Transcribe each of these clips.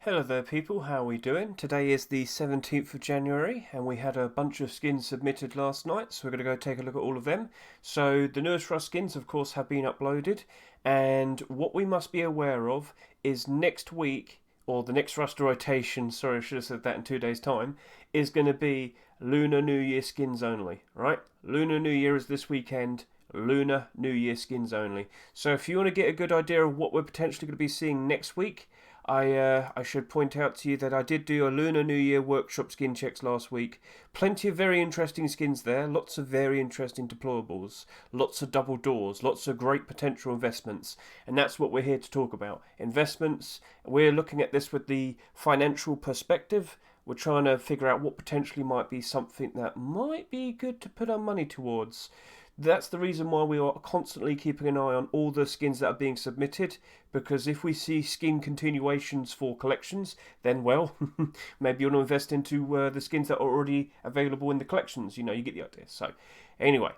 Hello there people, how are we doing? Today is the 17th of January and we had a bunch of skins submitted last night, so we're going to go take a look at all of them. So the newest Rust skins of course have been uploaded, and what we must be aware of is next week, or the next Rust rotation, sorry I should have said that in 2 days time, is going to be Lunar New Year skins only, right? Lunar New Year is this weekend. Lunar New Year skins only. So if you want to get a good idea of what we're potentially going to be seeing next week, I should point out to you that I did do a Lunar New Year workshop skin checks last week. Plenty of very interesting skins there, lots of very interesting deployables, lots of double doors, lots of great potential investments, and that's what we're here to talk about. Investments, we're looking at this with the financial perspective. We're trying to figure out what potentially might be something that might be good to put our money towards. That's the reason why we are constantly keeping an eye on all the skins that are being submitted, because if we see skin continuations for collections, then well, maybe you want to invest into the skins that are already available in the collections. You know, you get the idea. So, anyway,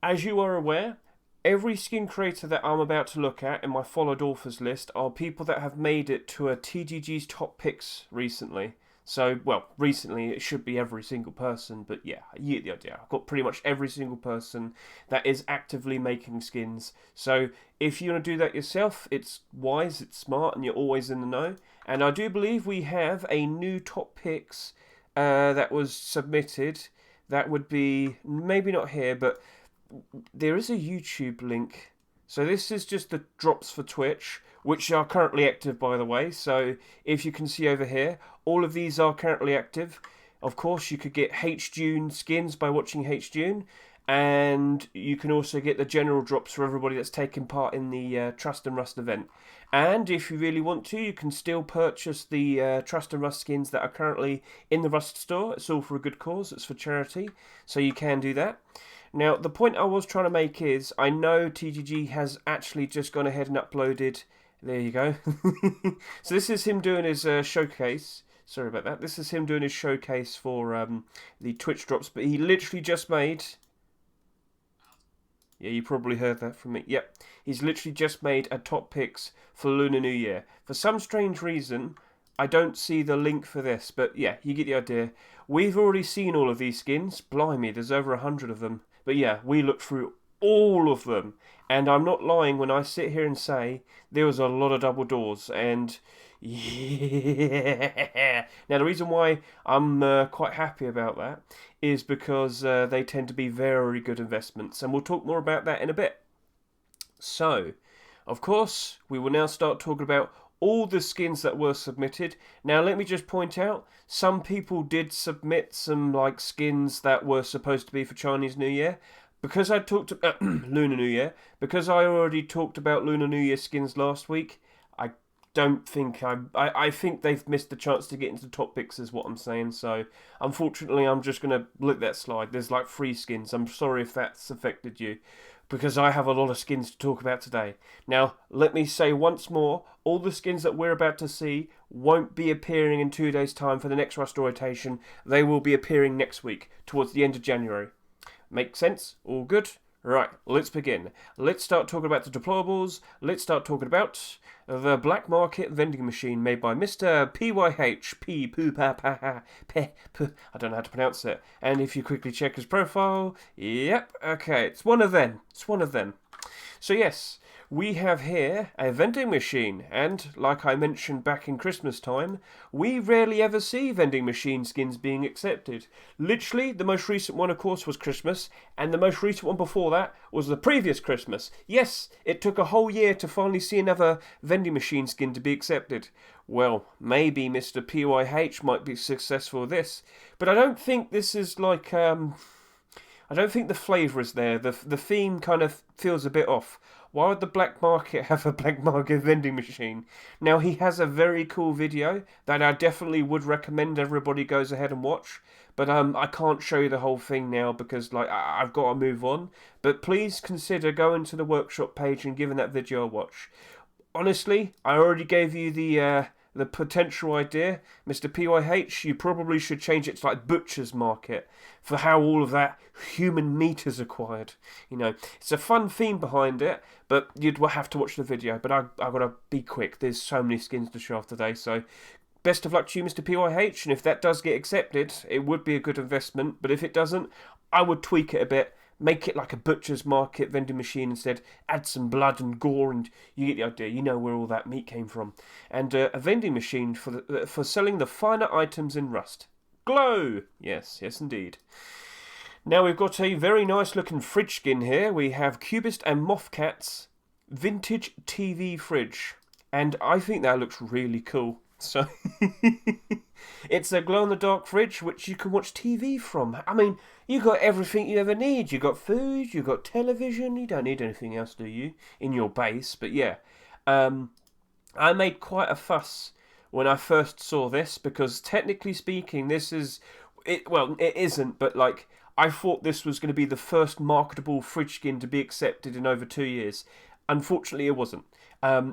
as you are aware, every skin creator that I'm about to look at in my followed authors list are people that have made it to a TGG's top picks recently. So, well, recently it should be every single person, but yeah, you get the idea. I've got pretty much every single person that is actively making skins. So, if you want to do that yourself, it's wise, it's smart, and you're always in the know. And I do believe we have a new top picks that was submitted. That would be, maybe not here, but there is a YouTube link. So this is just the drops for Twitch, which are currently active, by the way. So if you can see over here, all of these are currently active. Of course, you could get H-June skins by watching H-June, and you can also get the general drops for everybody that's taken part in the Trust and Rust event. And if you really want to, you can still purchase the Trust and Rust skins that are currently in the Rust store. It's all for a good cause. It's for charity, so you can do that. Now, the point I was trying to make is, I know TGG has actually just gone ahead and uploaded. There you go. So this is him doing his showcase. Sorry about that. This is him doing his showcase for the Twitch drops. But he literally just made... Yeah, you probably heard that from me. Yep. He's literally just made a top picks for Lunar New Year. For some strange reason, I don't see the link for this. But yeah, you get the idea. We've already seen all of these skins. Blimey, there's over 100 of them. But yeah, we looked through all of them. And I'm not lying when I sit here and say there was a lot of double doors. And yeah. Now, the reason why I'm quite happy about that is because they tend to be very good investments. And we'll talk more about that in a bit. So, of course, we will now start talking about all the skins that were submitted. Now, let me just point out, some people did submit some like skins that were supposed to be for Chinese New Year. Because I talked about Lunar New Year, because I already talked about Lunar New Year skins last week, I don't think I think they've missed the chance to get into the top picks is what I'm saying. So, unfortunately, I'm just going to let that slide. There's like 3 skins. I'm sorry if that's affected you, because I have a lot of skins to talk about today. Now, let me say once more, all the skins that we're about to see won't be appearing in 2 days' time for the next Rust rotation. They will be appearing next week, towards the end of January. Make sense? All good? Right, let's begin. Let's start talking about the deployables. Let's start talking about the black market vending machine made by Mr. PYH. I don't know how to pronounce it. And if you quickly check his profile, yep, okay, it's one of them. It's one of them. So yes, we have here a vending machine, and like I mentioned back in Christmas time, we rarely ever see vending machine skins being accepted. Literally, the most recent one, of course, was Christmas, and the most recent one before that was the previous Christmas. Yes, it took a whole year to finally see another vending machine skin to be accepted. Well, maybe Mr. PYH might be successful with this, but I don't think this is like, I don't think the flavour is there. The theme kind of feels a bit off. Why would the black market have a black market vending machine? Now, he has a very cool video that I definitely would recommend everybody goes ahead and watch. But I can't show you the whole thing now because like I've got to move on. But please consider going to the workshop page and giving that video a watch. Honestly, I already gave you the potential idea. Mr. PYH, you probably should change it to like Butcher's Market for how all of that human meat is acquired. You know, it's a fun theme behind it, but you'd have to watch the video. But I've got to be quick. There's so many skins to show off today, so best of luck to you, Mr. PYH, and if that does get accepted, it would be a good investment, but if it doesn't, I would tweak it a bit, make it like a butcher's market vending machine instead, add some blood and gore, and you get the idea, you know where all that meat came from. And a vending machine for selling the finer items in Rust. Glow! Yes, yes indeed. Now we've got a very nice looking fridge skin here. We have Cubist and Mothcat's vintage TV fridge. And I think that looks really cool. So, it's a glow-in-the-dark fridge which you can watch TV from. I mean, you got everything you ever need. You got food, you got television. You don't need anything else, do you? In your base. But yeah, I made quite a fuss when I first saw this because technically speaking, this is it. Well, it isn't, but like I thought this was going to be the first marketable fridge skin to be accepted in over 2 years. Unfortunately, it wasn't.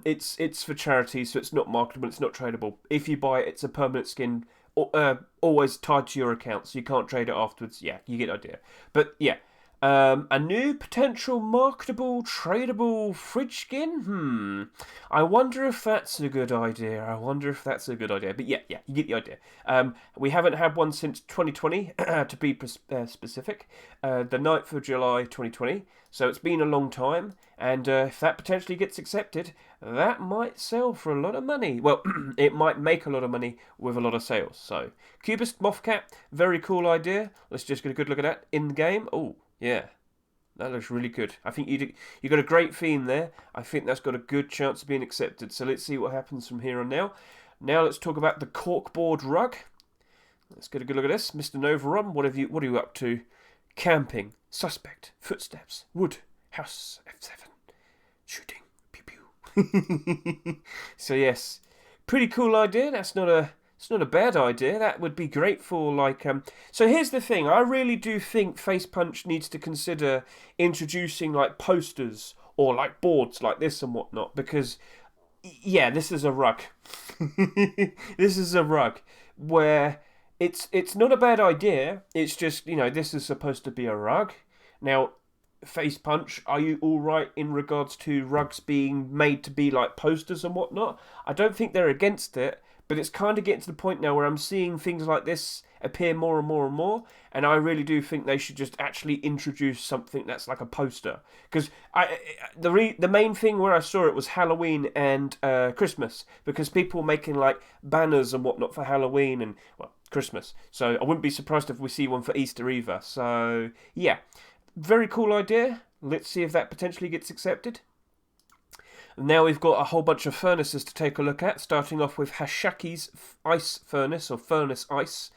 It's for charity, so it's not marketable, it's not tradable. If you buy it, it's a permanent skin, always tied to your account, so you can't trade it afterwards. Yeah, you get the idea. But yeah, a new potential marketable, tradable fridge skin? I wonder if that's a good idea. But yeah, you get the idea. We haven't had one since 2020, to be specific. The 9th of July 2020. So it's been a long time, and if that potentially gets accepted, that might sell for a lot of money. Well, it might make a lot of money with a lot of sales. So, Cubist Mothcat, very cool idea. Let's just get a good look at that in the game. Oh, yeah, that looks really good. I think you got a great theme there. I think that's got a good chance of being accepted. So let's see what happens from here on now. Now let's talk about the Cork Board Rug. Let's get a good look at this. Mr. Novarum, what are you up to? Camping, suspect, footsteps, wood, house, F7, shooting, pew pew. So yes, pretty cool idea. It's not a bad idea. That would be great for like. So here's the thing. I really do think Face Punch needs to consider introducing like posters or like boards like this and whatnot because yeah, this is a rug. This is a rug where. It's not a bad idea. It's just, you know, this is supposed to be a rug. Now, Face Punch, are you all right in regards to rugs being made to be like posters and whatnot? I don't think they're against it, but it's kind of getting to the point now where I'm seeing things like this appear more and more and more, and I really do think they should just actually introduce something that's like a poster. Because the main thing where I saw it was Halloween and Christmas, because people were making like banners and whatnot for Halloween and well Christmas. So I wouldn't be surprised if we see one for Easter either. So yeah, very cool idea. Let's see if that potentially gets accepted. Now we've got a whole bunch of furnaces to take a look at, starting off with Hashaki's Ice Furnace, or Furnace Ice,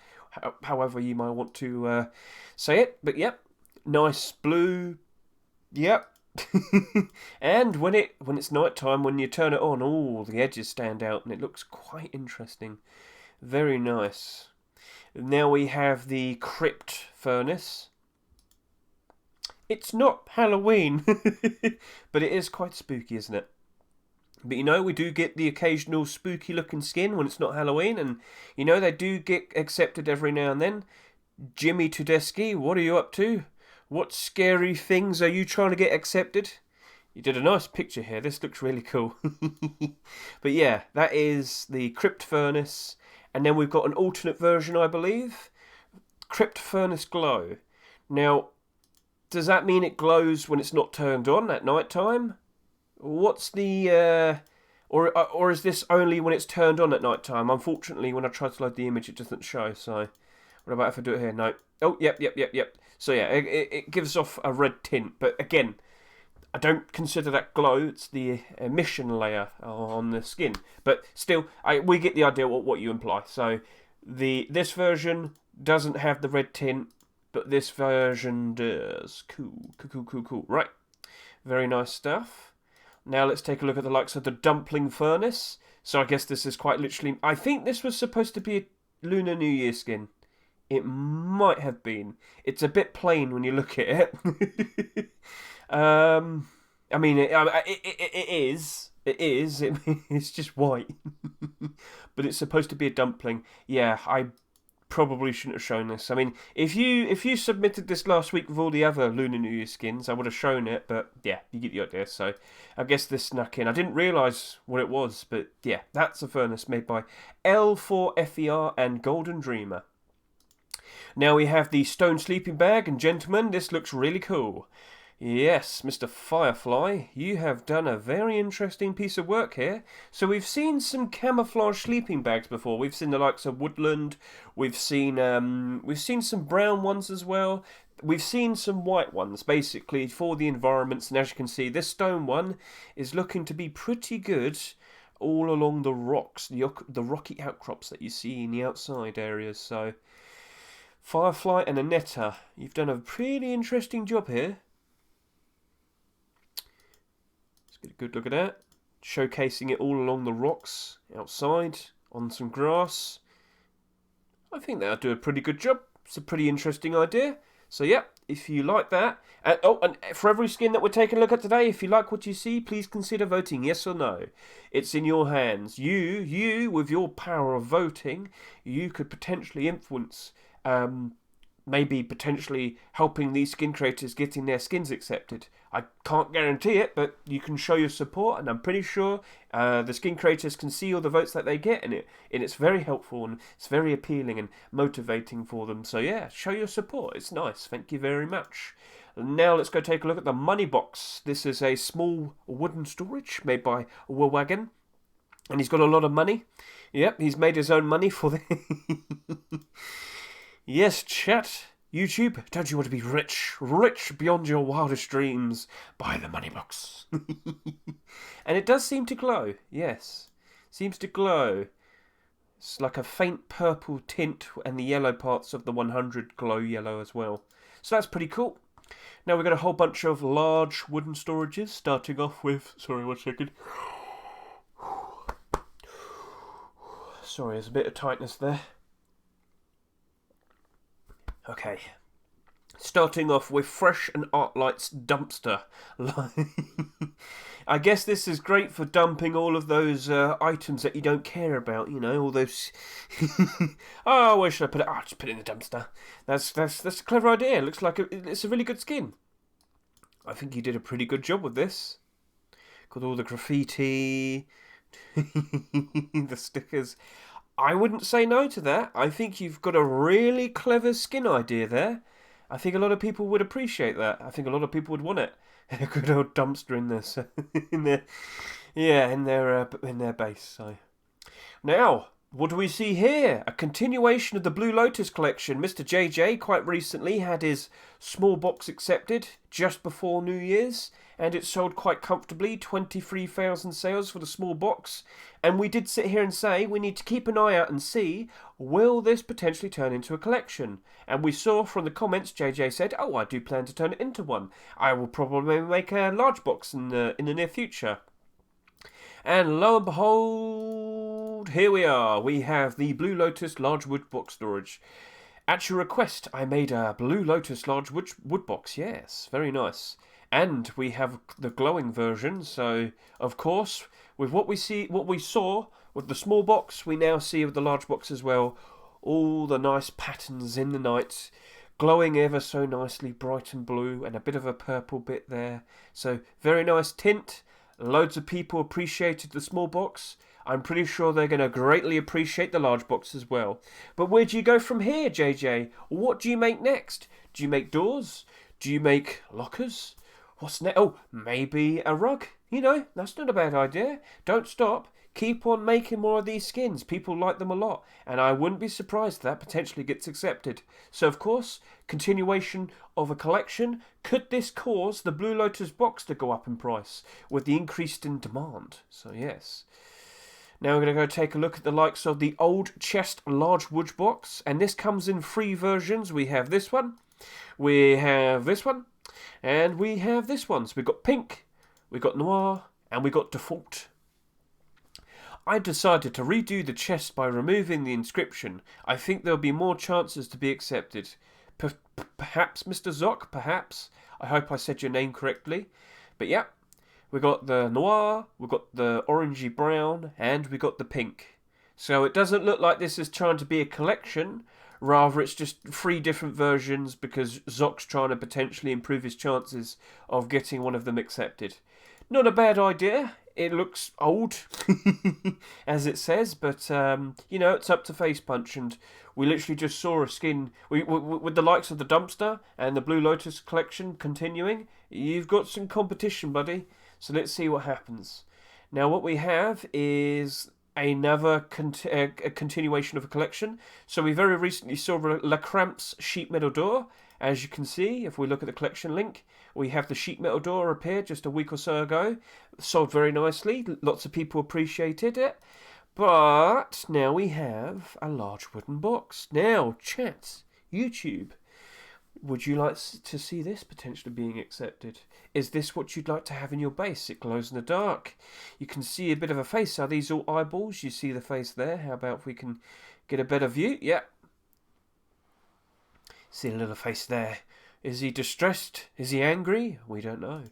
however you might want to say it. But yep, nice blue, yep. And when it's night time, when you turn it on, all the edges stand out, and it looks quite interesting. Very nice. Now we have the Crypt Furnace. It's not Halloween, but it is quite spooky, isn't it? But you know, we do get the occasional spooky looking skin when it's not Halloween, and you know, they do get accepted every now and then. Jimmy Tedeschi, what are you up to? What scary things are you trying to get accepted? You did a nice picture here, this looks really cool. But yeah, that is the Crypt Furnace, and then we've got an alternate version, I believe. Crypt Furnace Glow. Now, does that mean it glows when it's not turned on at night time? What's the or is this only when it's turned on at night time? Unfortunately, when I try to load the image, it doesn't show. So, what about if I do it here? No. Oh, yep. So yeah, it gives off a red tint, but again, I don't consider that glow. It's the emission layer on the skin. But still, we get the idea what you imply. So this version doesn't have the red tint, but this version does. Cool. Right. Very nice stuff. Now let's take a look at the likes of the Dumpling Furnace. So I guess this is quite literally. I think this was supposed to be a Lunar New Year skin. It might have been. It's a bit plain when you look at it. I mean, it is. It is. It's just white. But it's supposed to be a dumpling. Yeah, I probably shouldn't have shown this. I mean, if you submitted this last week with all the other Lunar New Year skins, I would have shown it, but yeah, you get the idea. So I guess this snuck in. I didn't realise what it was, but yeah, that's a furnace made by L4FER and Golden Dreamer. Now we have the stone sleeping bag, and gentlemen, this looks really cool. Yes, Mr. Firefly, you have done a very interesting piece of work here. So we've seen some camouflage sleeping bags before. We've seen the likes of Woodland. We've seen some brown ones as well. We've seen some white ones, basically for the environments. And as you can see, this stone one is looking to be pretty good all along the rocks, the rocky outcrops that you see in the outside areas. So Firefly and Anetta, you've done a pretty interesting job here. Get a good look at that. Showcasing it all along the rocks, outside, on some grass. I think that'll do a pretty good job. It's a pretty interesting idea. So yeah, if you like that. And for every skin that we're taking a look at today, if you like what you see, please consider voting yes or no. It's in your hands. You, with your power of voting, you could potentially influence maybe potentially helping these skin creators getting their skins accepted. I can't guarantee it, but you can show your support, and I'm pretty sure the skin creators can see all the votes that they get in it, and it's very helpful and it's very appealing and motivating for them. So yeah, show your support. It's nice. Thank you very much. Now let's go take a look at the money box. This is a small wooden storage made by Wagon, and he's got a lot of money. Yep, he's made his own money for the... Yes, chat. YouTube, don't you want to be rich? Rich beyond your wildest dreams. Buy the money box. And it does seem to glow. Yes. Seems to glow. It's like a faint purple tint, and the yellow parts of the 100 glow yellow as well. So that's pretty cool. Now we've got a whole bunch of large wooden storages, starting off with... Sorry, 1 second. Sorry, there's a bit of tightness there. Okay, starting off with Fresh and Artlight's dumpster. I guess this is great for dumping all of those items that you don't care about, you know, all those... Oh, where should I put it? Oh, just put it in the dumpster. That's a clever idea. It looks like it's a really good skin. I think you did a pretty good job with this. Got all the graffiti, the stickers... I wouldn't say no to that. I think you've got a really clever skin idea there. I think a lot of people would appreciate that. I think a lot of people would want it. A good old dumpster in this, in their base. So now, what do we see here? A continuation of the Blue Lotus collection. Mr. JJ quite recently had his small box accepted just before New Year's, and it sold quite comfortably, 23,000 sales for the small box. And we did sit here and say we need to keep an eye out and see, will this potentially turn into a collection? And we saw from the comments, JJ said, oh, I do plan to turn it into one. I will probably make a large box in the near future. And lo and behold, here we are. We have the Blue Lotus large wood box storage. At your request, I made a Blue Lotus large wood box. Yes, very nice. And we have the glowing version. So, of course, with what we saw with the small box, we now see with the large box as well. All the nice patterns in the night, glowing ever so nicely, bright and blue, and a bit of a purple bit there. So, very nice tint. Loads of people appreciated the small box. I'm pretty sure they're going to greatly appreciate the large box as well. But where do you go from here, JJ? What do you make next? Do you make doors? Do you make lockers? What's next? Oh, maybe a rug. You know, that's not a bad idea. Don't stop. Keep on making more of these skins. People like them a lot. And I wouldn't be surprised if that potentially gets accepted. So, of course, continuation of a collection. Could this cause the Blue Lotus box to go up in price with the increase in demand? So, yes. Now we're going to go take a look at the likes of the Old Chest Large Wood Box. And this comes in 3 versions. We have this one. We have this one. And we have this one. So we've got pink. We've got noir. And we've got default. I decided to redo the chest by removing the inscription. I think there'll be more chances to be accepted. Perhaps, Mr. Zock, perhaps. I hope I said your name correctly. But yeah, we got the noir, we got the orangey brown, and we got the pink. So it doesn't look like this is trying to be a collection. Rather, it's just 3 different versions because Zoc's trying to potentially improve his chances of getting one of them accepted. Not a bad idea. It looks old, as it says, but, you know, it's up to Face Punch, and we literally just saw a skin. With the likes of the Dumpster and the Blue Lotus collection continuing, you've got some competition, buddy. So let's see what happens. Now, what we have is another continuation of a collection. So we very recently saw La Cramp's sheet metal door. As you can see, if we look at the collection link, we have the sheet metal door appear just a week or so ago. Sold very nicely. Lots of people appreciated it. But now we have a large wooden box. Now, chat, YouTube, would you like to see this potentially being accepted? Is this what you'd like to have in your base? It glows in the dark. You can see a bit of a face. Are these all eyeballs? You see the face there. How about if we can get a better view? Yep. See a little face there. Is he distressed? Is he angry? We don't know.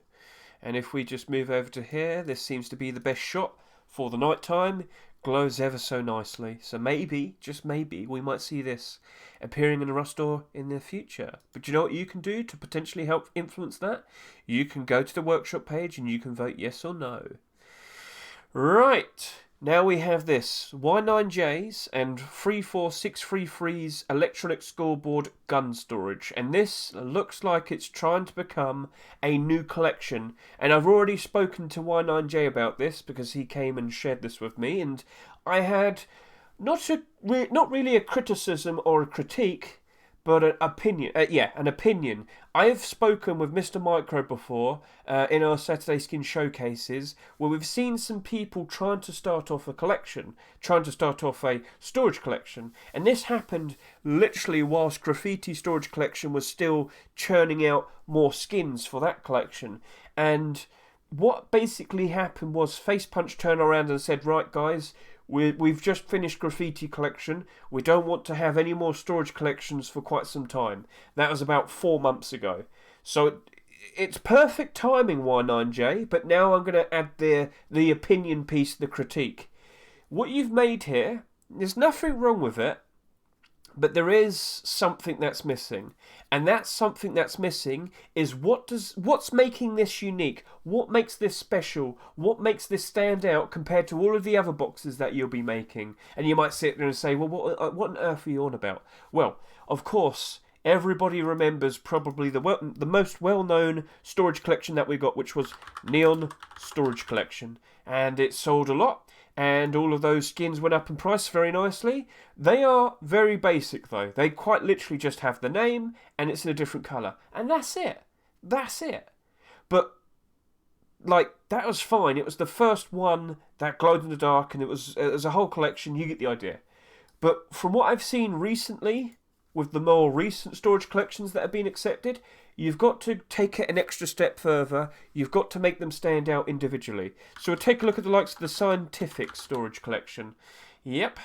And if we just move over to here, this seems to be the best shot for the night time. Glows ever so nicely. So maybe, just maybe, we might see this appearing in a Rust store in the future. But do you know what you can do to potentially help influence that? You can go to the workshop page and you can vote yes or no. Right. Now we have this Y9Js and 34633's electronic scoreboard gun storage, and this looks like it's trying to become a new collection. And I've already spoken to Y9J about this because he came and shared this with me, and I had not really a criticism or a critique, but an opinion. An opinion. I have spoken with Mr. Micro before in our Saturday Skin showcases, where we've seen some people trying to start off a collection, trying to start off a storage collection, and this happened literally whilst Graffiti Storage Collection was still churning out more skins for that collection. And what basically happened was Face Punch turned around and said, right guys, we've just finished Graffiti collection. We don't want to have any more storage collections for quite some time. That was about 4 months ago. So it's perfect timing, Y9J, but now I'm going to add the opinion piece, the critique. What you've made here, there's nothing wrong with it, but there is something that's missing. And that something that's missing is what's making this unique? What makes this special? What makes this stand out compared to all of the other boxes that you'll be making? And you might sit there and say, well, what on earth are you on about? Well, of course, everybody remembers probably the most well-known storage collection that we got, which was Neon Storage Collection. And it sold a lot. And all of those skins went up in price very nicely. They are very basic though. They quite literally just have the name and it's in a different colour. And that's it. That's it. But, like, that was fine. It was the first one that glowed in the dark and it was a whole collection. You get the idea. But from what I've seen recently, with the more recent storage collections that have been accepted, you've got to take it an extra step further. You've got to make them stand out individually. So we'll take a look at the likes of the Scientific Storage Collection. Yep.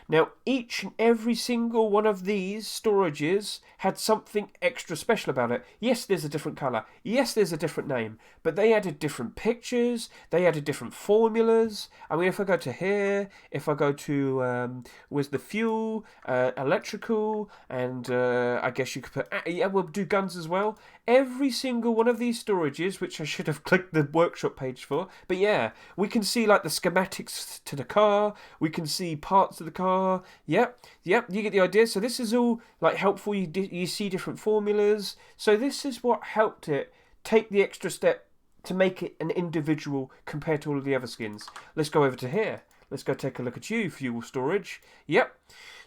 Now, each and every single one of these storages had something extra special about it. Yes, there's a different colour. Yes, there's a different name. But they added different pictures. They added different formulas. I mean, if I go to here, if I go to, where's the fuel, electrical, and I guess you could put, yeah, we'll do guns as well. Every single one of these storages, which I should have clicked the workshop page for. But yeah, we can see like the schematics to the car. We can see parts of the car. Yep, you get the idea. So this is all like helpful. You see different formulas. So this is what helped it take the extra step to make it an individual compared to all of the other skins. Let's go over to here. Let's go take a look at you, fuel storage. Yep.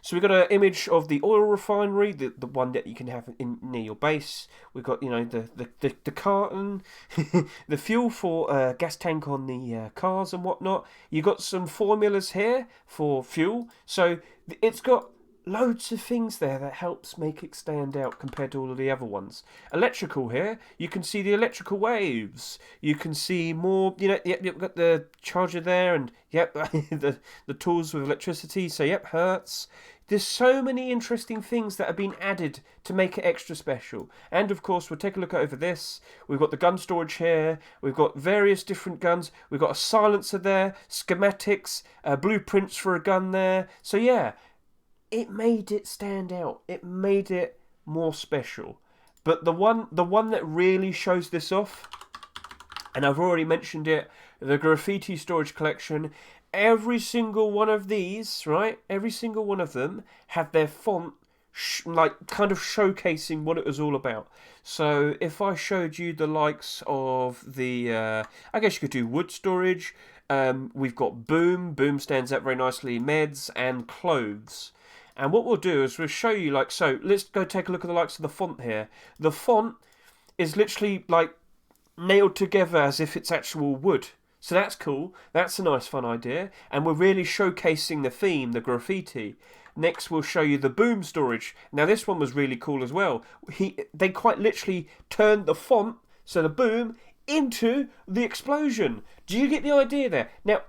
So we've got an image of the oil refinery, the one that you can have near your base. We've got, you know, the carton, the fuel for gas tank on the cars and whatnot. You've got some formulas here for fuel. So it's got loads of things there that helps make it stand out compared to all of the other ones. Electrical here, you can see the electrical waves. You can see more, you know, you've got the charger there and, yep, the tools with electricity. So, yep, hertz. There's so many interesting things that have been added to make it extra special. And, of course, we'll take a look over this. We've got the gun storage here. We've got various different guns. We've got a silencer there, schematics, blueprints for a gun there. So, yeah. it made it stand out. It made it more special. But the one that really shows this off, and I've already mentioned it, the graffiti storage collection, every single one of these, right? Every single one of them had their font like kind of showcasing what it was all about. So if I showed you the likes of the, I guess you could do wood storage. We've got boom. Boom stands out very nicely. Meds and clothes. And what we'll do is we'll show you like so. Let's go take a look at the likes of the font here. The font is literally like nailed together as if it's actual wood. So that's cool. That's a nice fun idea. And we're really showcasing the theme, the graffiti. Next, we'll show you the boom storage. Now, this one was really cool as well. They quite literally turned the font, so the boom, into the explosion. Do you get the idea there? Now,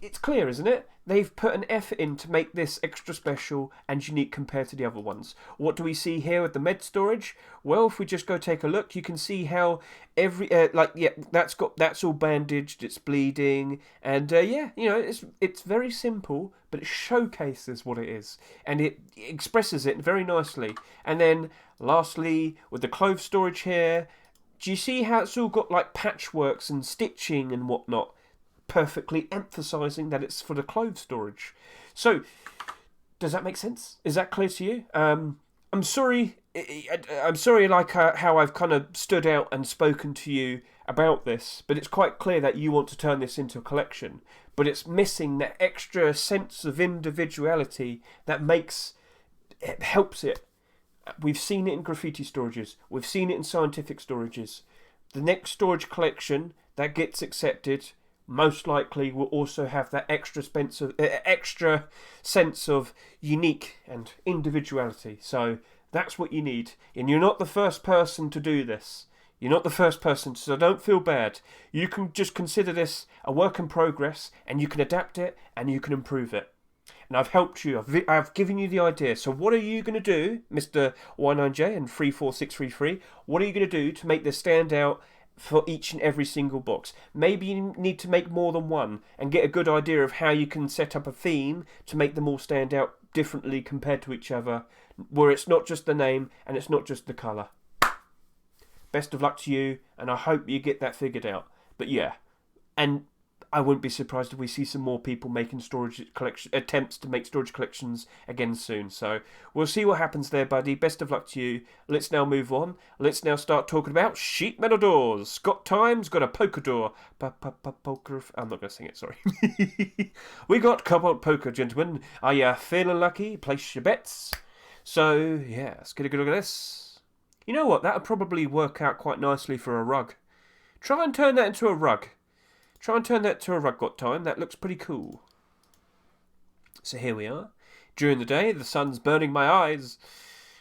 it's clear, isn't it? They've put an effort in to make this extra special and unique compared to the other ones. What do we see here with the med storage? Well, if we just go take a look, you can see how every that's all bandaged, it's bleeding, and it's very simple, but it showcases what it is and it expresses it very nicely. And then lastly, with the clothes storage here, do you see how it's all got like patchworks and stitching and whatnot? Perfectly emphasising that it's for the clothes storage. So, does that make sense? Is that clear to you? I'm sorry. I'm sorry, like how I've kind of stood out and spoken to you about this, but it's quite clear that you want to turn this into a collection. But it's missing that extra sense of individuality that helps it. We've seen it in graffiti storages. We've seen it in scientific storages. The next storage collection that gets accepted most likely will also have that extra sense of unique and individuality. So that's what you need. And you're not the first person to do this. You're not the first person, so don't feel bad. You can just consider this a work in progress, and you can adapt it, and you can improve it. And I've helped you. I've given you the idea. So what are you going to do, Mr. Y9J and 34633? What are you going to do to make this stand out for each and every single box? Maybe you need to make more than one and get a good idea of how you can set up a theme to make them all stand out differently compared to each other, where it's not just the name and it's not just the colour. Best of luck to you, and I hope you get that figured out. But yeah, and I wouldn't be surprised if we see some more people making attempts to make storage collections again soon. So we'll see what happens there, buddy. Best of luck to you. Let's now move on. Let's now start talking about sheet metal doors. Got time's got a poker door. Poker. I'm not going to sing it, sorry. We got cobalt poker, gentlemen. Are you feeling lucky? Place your bets. So, yeah, let's get a good look at this. You know what? That would probably work out quite nicely for a rug. Try and turn that into a rug. Try and turn that to a rug, got time. That looks pretty cool. So here we are. During the day, the sun's burning my eyes.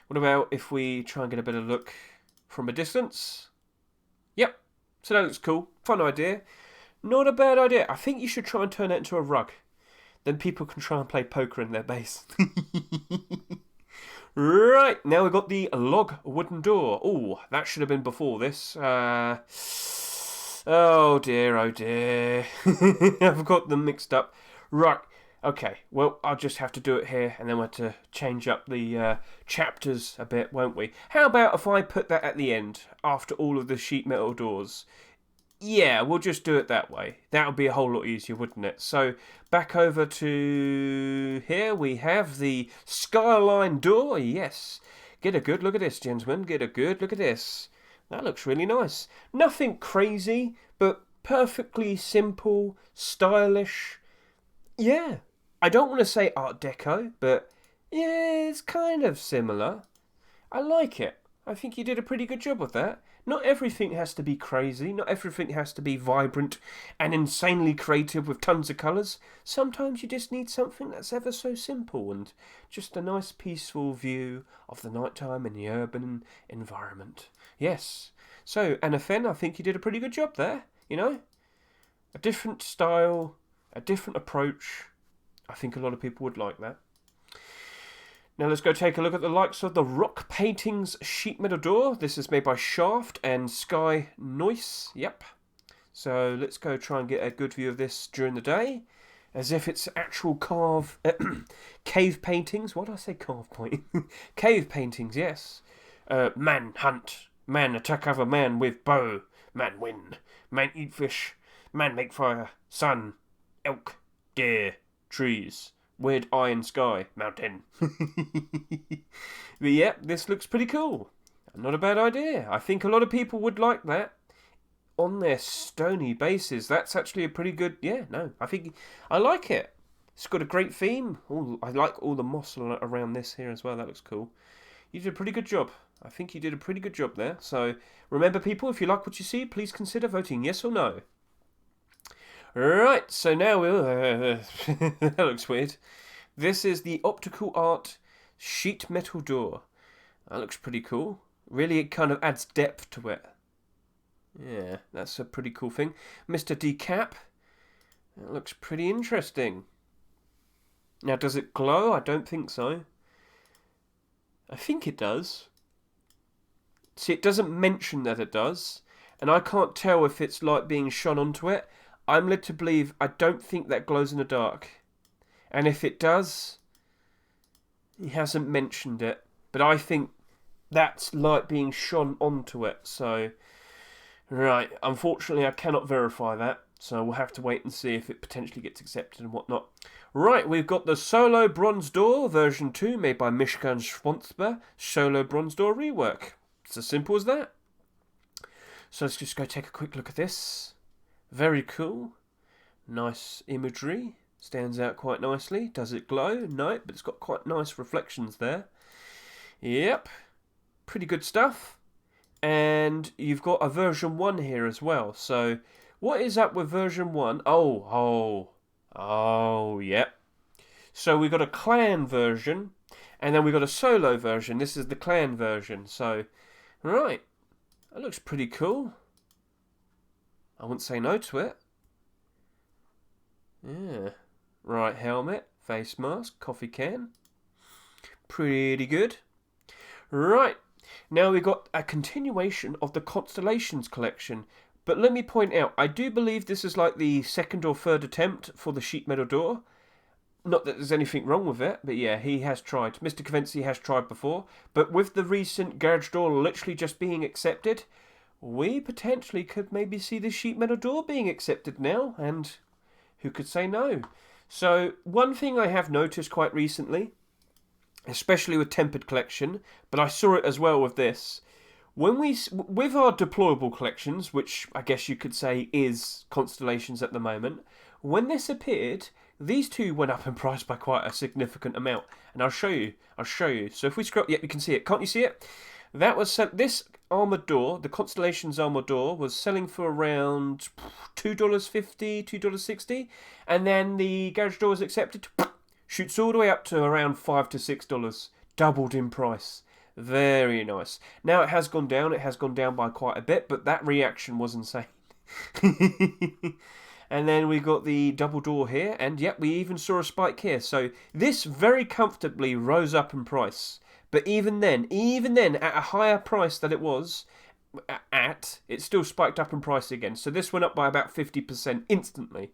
What about if we try and get a better look from a distance? Yep. So that looks cool. Fun idea. Not a bad idea. I think you should try and turn that into a rug. Then people can try and play poker in their base. Right. Now we've got the log wooden door. Oh, that should have been before this. Oh dear, oh dear. I've got them mixed up. Right, okay, well, I'll just have to do it here, and then we'll have to change up the chapters a bit, won't we? How about if I put that at the end, after all of the sheet metal doors? Yeah, we'll just do it that way. That would be a whole lot easier, wouldn't it? So, back over to here, we have the skyline door, yes. Get a good look at this, gentlemen, get a good look at this. That looks really nice. Nothing crazy, but perfectly simple, stylish. Yeah, I don't want to say Art Deco, but yeah, it's kind of similar. I like it. I think you did a pretty good job with that. Not everything has to be crazy. Not everything has to be vibrant and insanely creative with tons of colours. Sometimes you just need something that's ever so simple and just a nice peaceful view of the nighttime in the urban environment. Yes. So, Anafen, I think you did a pretty good job there, you know? A different style, a different approach. I think a lot of people would like that. Now let's go take a look at the likes of the Rock Paintings sheet metal door. This is made by Shaft and Sky Noise. Yep. So let's go try and get a good view of this during the day. as if it's actual cave paintings. What did I say? Carve point. Cave paintings. Yes. Man hunt. Man attack other man with bow. Man win. Man eat fish. Man make fire. Sun. Elk. Deer. Trees. Weird iron sky. Mountain. But yeah, this looks pretty cool. Not a bad idea. I think a lot of people would like that on their stony bases. That's actually a pretty good... Yeah, no, I think... I like it. It's got a great theme. Ooh, I like all the moss around this here as well. That looks cool. You did a pretty good job. I think you did a pretty good job there. So, remember people, if you like what you see, please consider voting yes or no. Right, so now we'll... that looks weird. This is the Optical Art Sheet Metal Door. That looks pretty cool. Really, it kind of adds depth to it. Yeah, that's a pretty cool thing. Mr. Decap. That looks pretty interesting. Now, does it glow? I don't think so. I think it does. See, it doesn't mention that it does. And I can't tell if it's like being shone onto it. I'm led to believe I don't think that glows in the dark. And if it does, he hasn't mentioned it. But I think that's like being shone onto it. So, right. Unfortunately, I cannot verify that. So we'll have to wait and see if it potentially gets accepted and whatnot. Right, we've got the Solo Bronze Door version 2 made by Mishkan Schwanzber Solo Bronze Door rework. It's as simple as that. So let's just go take a quick look at this. Very cool. Nice imagery. Stands out quite nicely. Does it glow? No, but it's got quite nice reflections there. Yep. Pretty good stuff. And you've got a version 1 here as well. So, what is up with version 1? Oh, yep. So we've got a clan version. And then we've got a solo version. This is the clan version. So, right. That looks pretty cool. I wouldn't say no to it. Yeah. Right, helmet, face mask, coffee can. Pretty good. Right. Now we've got a continuation of the Constellations collection. But let me point out, I do believe this is like the second or third attempt for the sheet metal door. Not that there's anything wrong with it, but yeah, he has tried. Mr. Cavency has tried before. But with the recent garage door literally just being accepted, we potentially could maybe see the sheet metal door being accepted now. And who could say no? So, one thing I have noticed quite recently, especially with Tempered Collection, but I saw it as well with this, when with our deployable collections, which I guess you could say is Constellations at the moment, when this appeared, these two went up in price by quite a significant amount. And I'll show you. So if we scroll, yep, you can see it. Can't you see it? That was this armoured door, the Constellations armoured door, was selling for around $2.50, $2.60, and then the garage door was accepted, shoots all the way up to around $5 to $6, doubled in price. Very nice. Now it has gone down by quite a bit, but that reaction was insane. And then we got the double door here, and yep, we even saw a spike here. So this very comfortably rose up in price. But even then, at a higher price than it was it still spiked up in price again. So this went up by about 50% instantly.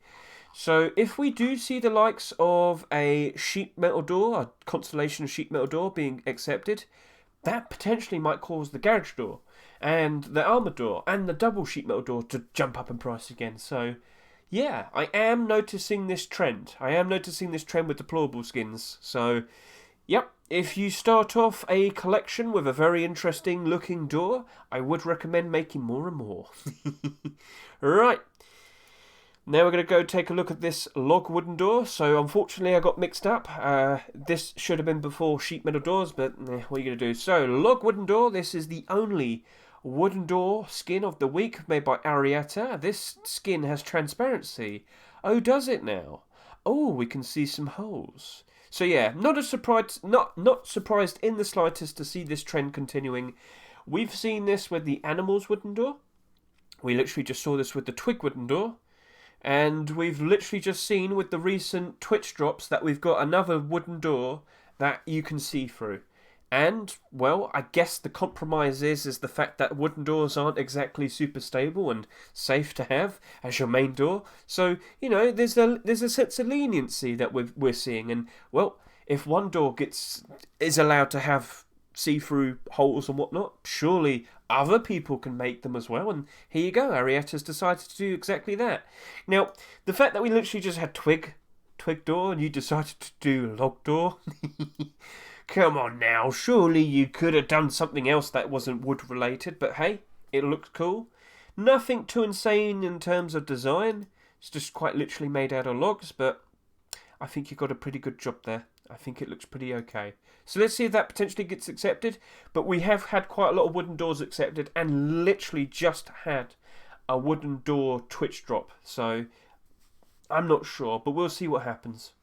So if we do see the likes of a sheet metal door, a Constellation sheet metal door being accepted, that potentially might cause the garage door and the armoured door and the double sheet metal door to jump up in price again. So yeah, I am noticing this trend. with deployable skins. So yep, if you start off a collection with a very interesting looking door, I would recommend making more and more. Right. Now we're going to go take a look at this log wooden door. So unfortunately I got mixed up. This should have been before sheet metal doors, but what are you going to do? So log wooden door, this is the only wooden door skin of the week made by Arietta. This skin has transparency. Oh, does it now? Oh, we can see some holes. So yeah, not surprised in the slightest to see this trend continuing. We've seen this with the Animals wooden door. We literally just saw this with the Twig wooden door. And we've literally just seen with the recent Twitch drops that we've got another wooden door that you can see through. And, well, I guess the compromise is the fact that wooden doors aren't exactly super stable and safe to have as your main door. So, you know, there's a sense of leniency that we're seeing. And, well, if one door is allowed to have see-through holes and whatnot, surely other people can make them as well. And here you go, Arietta's decided to do exactly that. Now, the fact that we literally just had Twig door and you decided to do log door... Come on now, surely you could have done something else that wasn't wood related, but hey, it looked cool. Nothing too insane in terms of design. It's just quite literally made out of logs, but I think you got a pretty good job there. I think it looks pretty okay. So let's see if that potentially gets accepted. But we have had quite a lot of wooden doors accepted and literally just had a wooden door Twitch drop. So I'm not sure, but we'll see what happens.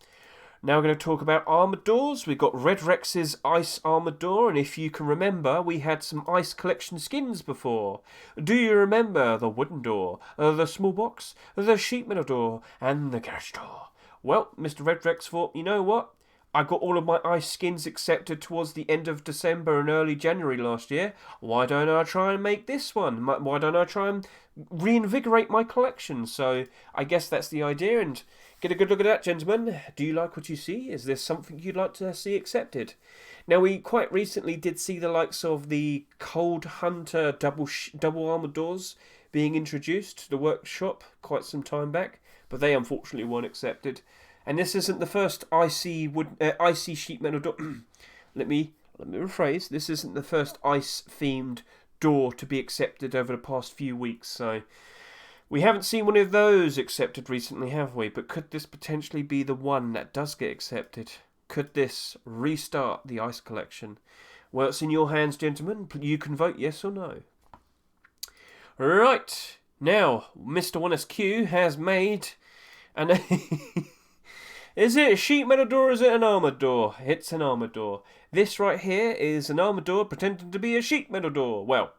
Now we're going to talk about armoured doors. We've got Red Rex's Ice Armoured Door, and if you can remember, we had some Ice Collection skins before. Do you remember the wooden door, the small box, the sheet metal door, and the garage door? Well, Mr. Red Rex thought, you know what? I got all of my ice skins accepted towards the end of December and early January last year. Why don't I try and make this one? Why don't I try and reinvigorate my collection? So I guess that's the idea, and get a good look at that, gentlemen. Do you like what you see? Is there something you'd like to see accepted? Now, we quite recently did see the likes of the Cold Hunter double armoured doors being introduced to the workshop quite some time back, but they unfortunately weren't accepted. And this isn't the first icy sheet metal door. Let me rephrase. This isn't the first ice-themed door to be accepted over the past few weeks. So we haven't seen one of those accepted recently, have we? But could this potentially be the one that does get accepted? Could this restart the ice collection? Well, it's in your hands, gentlemen. You can vote yes or no. Right. Now, Mr. 1SQ has made an... Is it a sheet metal door or is it an armoured door? It's an armoured door. This right here is an armoured door pretending to be a sheet metal door. Well,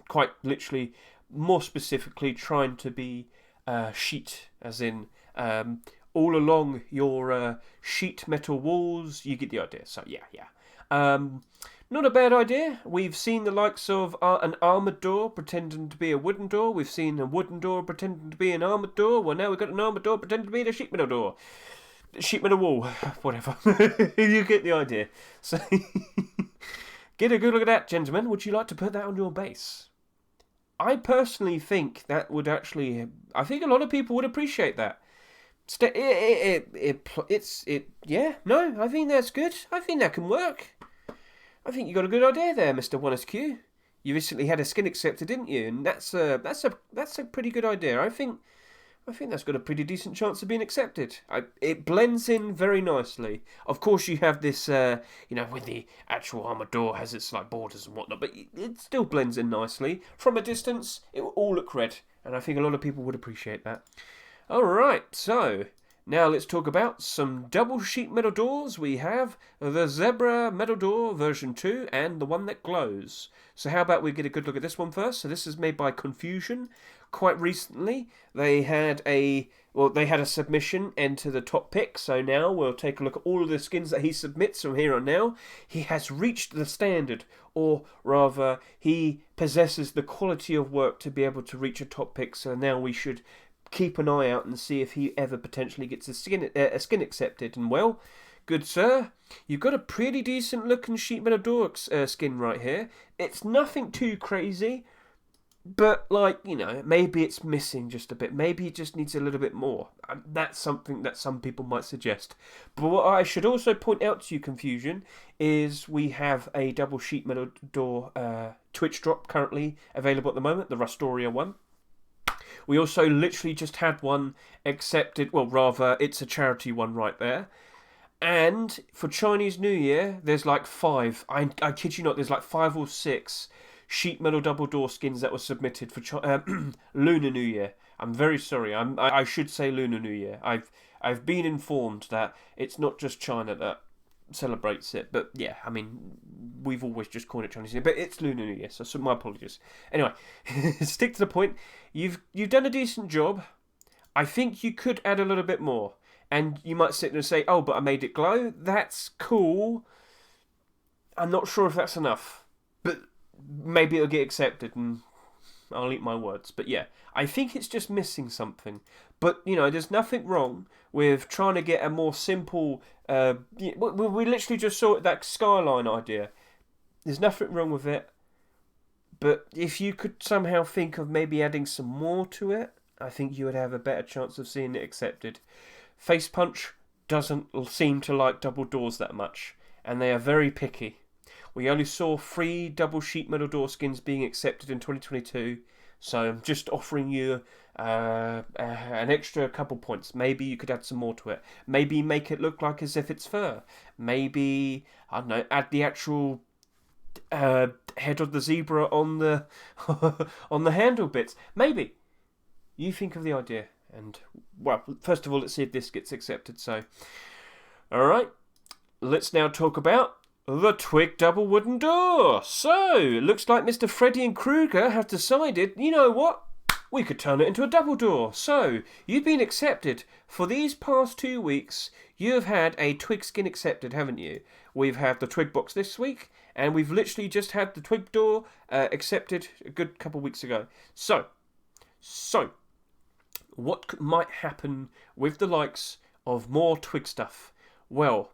quite literally, more specifically, trying to be sheet, as in all along your sheet metal walls. You get the idea. So, yeah. Not a bad idea. We've seen the likes of an armoured door pretending to be a wooden door. We've seen a wooden door pretending to be an armoured door. Well, now we've got an armoured door pretending to be a sheet metal door. Sheet metal wall, whatever. You get the idea. So, get a good look at that, gentlemen. Would you like to put that on your base? I personally think that would actually... I think a lot of people would appreciate that. Yeah, I think that's good. I think that can work. I think you got a good idea there, Mr. 1SQ. You recently had a skin accepted, didn't you? And that's a pretty good idea. I think that's got a pretty decent chance of being accepted. It blends in very nicely. Of course, you have this, with the actual armoured door has its like borders and whatnot, but it still blends in nicely. From a distance, it will all look red, and I think a lot of people would appreciate that. All right, so now let's talk about some double sheet metal doors. We have the Zebra Metal Door version 2 and the one that glows. So how about we get a good look at this one first? So this is made by Confusion. Quite recently, they had a submission enter the top pick. So now we'll take a look at all of the skins that he submits from here on now. He has reached the standard, or rather, he possesses the quality of work to be able to reach a top pick. So now we should keep an eye out and see if he ever potentially gets a skin accepted. And well, good sir, you've got a pretty decent looking sheet metal door skin right here. It's nothing too crazy, but maybe it's missing just a bit. Maybe it just needs a little bit more. That's something that some people might suggest. But what I should also point out to you, Confusion, is we have a double sheet metal door Twitch drop currently available at the moment, the Rustoria one. We also literally just had one accepted. Well, rather, it's a charity one right there. And for Chinese New Year, there's like 5. I kid you not, there's like 5 or 6 sheet metal double door skins that were submitted for Lunar New Year. I'm very sorry. I should say Lunar New Year. I've been informed that it's not just China that celebrates it, but yeah, I mean, we've always just called it Chinese New Year, but it's Lunar New Year, so my apologies. Anyway, stick to the point. You've done a decent job. I think you could add a little bit more, and you might sit there and say, oh, but I made it glow. That's cool. I'm not sure if that's enough, but maybe it'll get accepted and I'll eat my words. But yeah, I think it's just missing something. But, you know, there's nothing wrong with trying to get a more simple... we literally just saw that skyline idea. There's nothing wrong with it. But if you could somehow think of maybe adding some more to it, I think you would have a better chance of seeing it accepted. Face Punch doesn't seem to like double doors that much, and they are very picky. We only saw 3 double sheet metal door skins being accepted in 2022, so I'm just offering you an extra couple points. Maybe you could add some more to it. Maybe make it look like as if it's fur. Maybe, I don't know, add the actual head of the zebra on the on the handle bits. Maybe. You think of the idea. And, well, first of all, let's see if this gets accepted. So, alright. Let's now talk about the Twig double wooden door. So, it looks like Mr. Freddy and Krueger have decided, you know what? We could turn it into a double door. So, you've been accepted. For these past 2 weeks, you have had a Twig skin accepted, haven't you? We've had the Twig box this week, and we've literally just had the Twig door accepted a good couple weeks ago. So, what might happen with the likes of more Twig stuff? Well,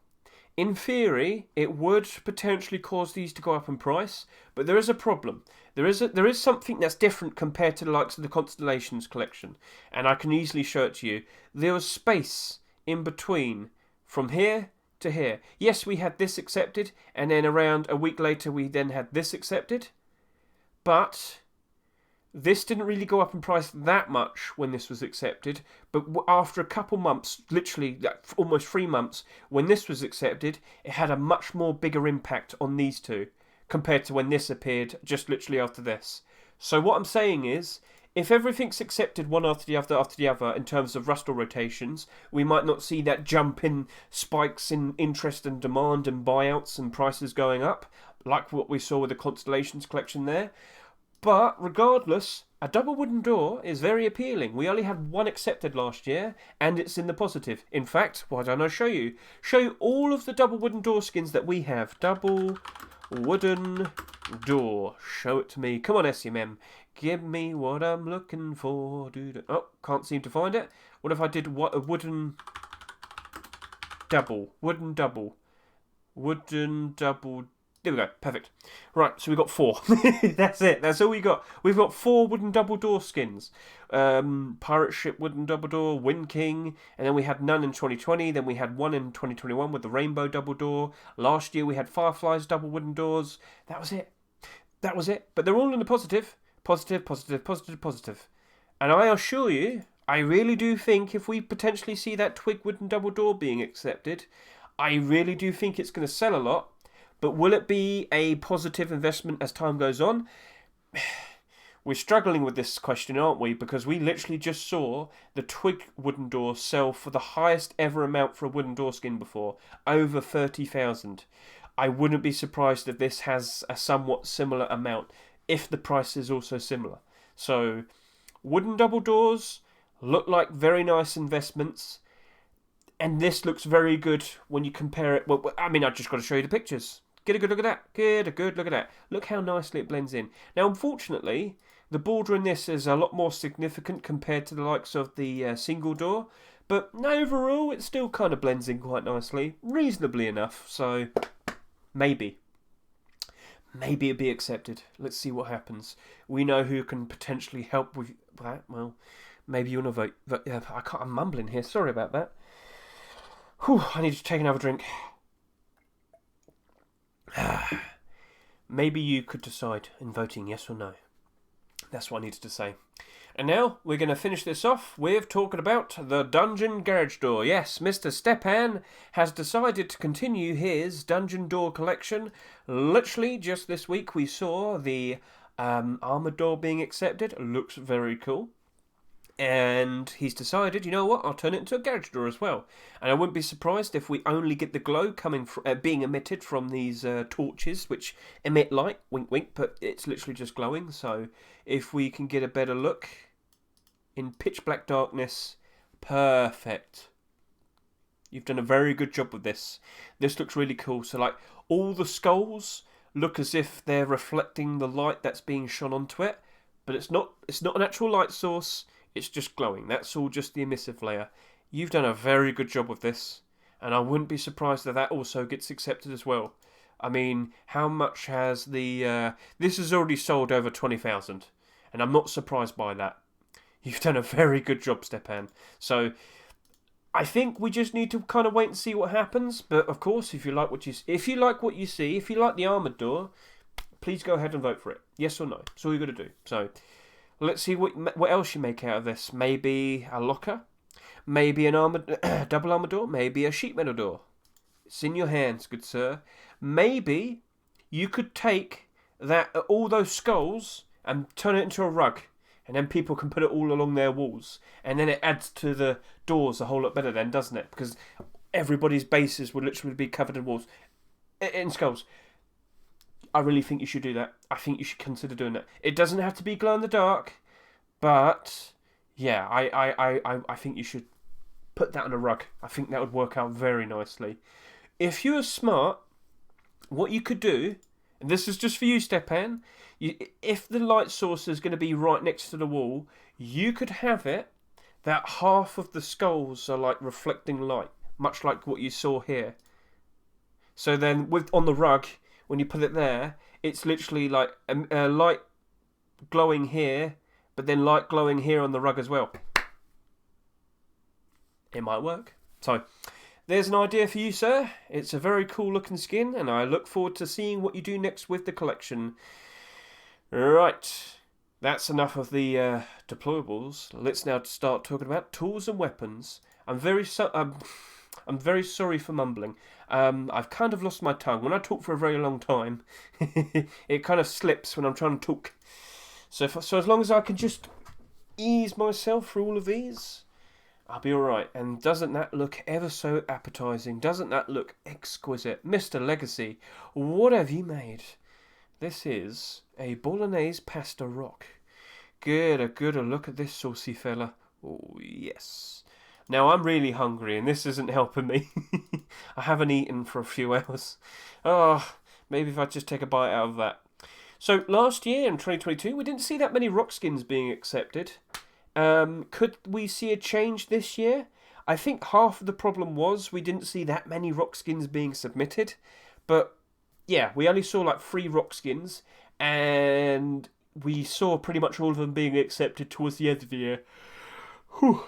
in theory, it would potentially cause these to go up in price, but there is a problem. There is something that's different compared to the likes of the Constellations collection, and I can easily show it to you. There was space in between from here to here. Yes, we had this accepted, and then around a week later we then had this accepted, but this didn't really go up in price that much when this was accepted, but after a couple months, literally almost 3 months, when this was accepted, it had a much more bigger impact on these two compared to when this appeared just literally after this. So what I'm saying is, if everything's accepted one after the other in terms of rustle rotations, we might not see that jump in spikes in interest and demand and buyouts and prices going up, like what we saw with the Constellations collection there. But regardless, a double wooden door is very appealing. We only had 1 accepted last year, and it's in the positive. In fact, why don't I show you? Show you all of the double wooden door skins that we have. Double wooden door. Show it to me. Come on, SMM. Give me what I'm looking for. Oh, can't seem to find it. What if I did a wooden double? Wooden double. Wooden double. There we go. Perfect. Right, so we've got 4. That's it. That's all we got. We've got 4 wooden double door skins. Pirate Ship wooden double door, Wind King, and then we had none in 2020. Then we had 1 in 2021 with the Rainbow double door. Last year we had Fireflies double wooden doors. That was it. That was it. But they're all in the positive. Positive, positive, positive, positive. And I assure you, I really do think if we potentially see that Twig wooden double door being accepted, I really do think it's going to sell a lot. But will it be a positive investment as time goes on? We're struggling with this question, aren't we? Because we literally just saw the Twig wooden door sell for the highest ever amount for a wooden door skin before. Over 30,000. I wouldn't be surprised if this has a somewhat similar amount, if the price is also similar. So, wooden double doors look like very nice investments. And this looks very good when you compare it. Well, I mean, I've just got to show you the pictures. Get a good look at that. Get a good look at that. Look how nicely it blends in. Now, unfortunately, the border in this is a lot more significant compared to the likes of the single door. But overall, it still kind of blends in quite nicely. Reasonably enough. So, maybe. Maybe it'll be accepted. Let's see what happens. We know who can potentially help with that. Well, maybe you want to vote. But, I'm mumbling here. Sorry about that. Whew, I need to take another drink. Maybe you could decide in voting yes or no. That's what I needed to say. And now we're going to finish this off with talking about the dungeon garage door. Yes, Mr. Stepan has decided to continue his dungeon door collection. Literally just this week we saw the armor door being accepted. Looks very cool. And he's decided, you know what, I'll turn it into a garage door as well. And I wouldn't be surprised if we only get the glow coming being emitted from these torches, which emit light, wink wink, but it's literally just glowing. So if we can get a better look in pitch black darkness, perfect. You've done a very good job with this. This looks really cool. So like all the skulls look as if they're reflecting the light that's being shone onto it, but it's not an actual light source. It's just glowing. That's all just the emissive layer. You've done a very good job with this, and I wouldn't be surprised that that also gets accepted as well. I mean, how much has the... this has already sold over 20,000, and I'm not surprised by that. You've done a very good job, Stepan. So I think we just need to kind of wait and see what happens. But of course, if you like what you see, if you like the armoured door, please go ahead and vote for it. Yes or no. That's all you got to do. So let's see what else you make out of this. Maybe a locker, maybe an armoured double armoured door, maybe a sheet metal door. It's in your hands, good sir. Maybe you could take that all those skulls and turn it into a rug. And then people can put it all along their walls. And then it adds to the doors a whole lot better then, doesn't it? Because everybody's bases would literally be covered in walls. In skulls. I really think you should do that. I think you should consider doing that. It doesn't have to be glow in the dark. But, yeah, I think you should put that on a rug. I think that would work out very nicely. If you were smart, what you could do... And this is just for you, Stepan. If the light source is going to be right next to the wall, you could have it that half of the skulls are like reflecting light, much like what you saw here. So then, on the rug, when you put it there, it's literally like a light glowing here, but then light glowing here on the rug as well. It might work. So... there's an idea for you, sir. It's a very cool looking skin, and I look forward to seeing what you do next with the collection. Right, that's enough of the deployables. Let's now start talking about tools and weapons. I'm very sorry for mumbling. I've kind of lost my tongue. When I talk for a very long time, it kind of slips when I'm trying to talk. So as long as I can just ease myself through all of these, I'll be alright. And doesn't that look ever so appetising? Doesn't that look exquisite? Mr. Legacy, what have you made? This is a Bolognese pasta rock. Get a gooder look at this saucy fella. Oh, yes. Now, I'm really hungry, and this isn't helping me. I haven't eaten for a few hours. Oh, maybe if I just take a bite out of that. So, last year, in 2022, we didn't see that many rock skins being accepted. Could we see a change this year? I think half of the problem was we didn't see that many rock skins being submitted. But, yeah, we only saw like 3 rock skins, and we saw pretty much all of them being accepted towards the end of the year. Whew.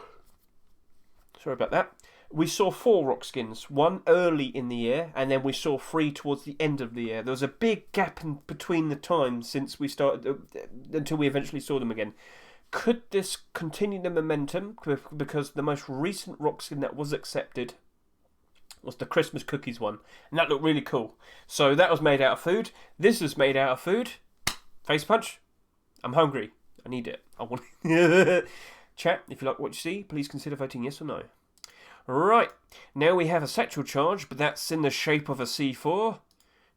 Sorry about that. We saw 4 rock skins, 1 early in the year, and then we saw 3 towards the end of the year. There was a big gap in between the time since we started, until we eventually saw them again. Could this continue the momentum? Because the most recent rock skin that was accepted was the Christmas cookies one, and that looked really cool. So that was made out of food. This is made out of food. Face punch. I'm hungry. I need it. I want it. Chat, if you like what you see, please consider voting yes or no. Right, now we have a Satchel Charge, but that's in the shape of a C4.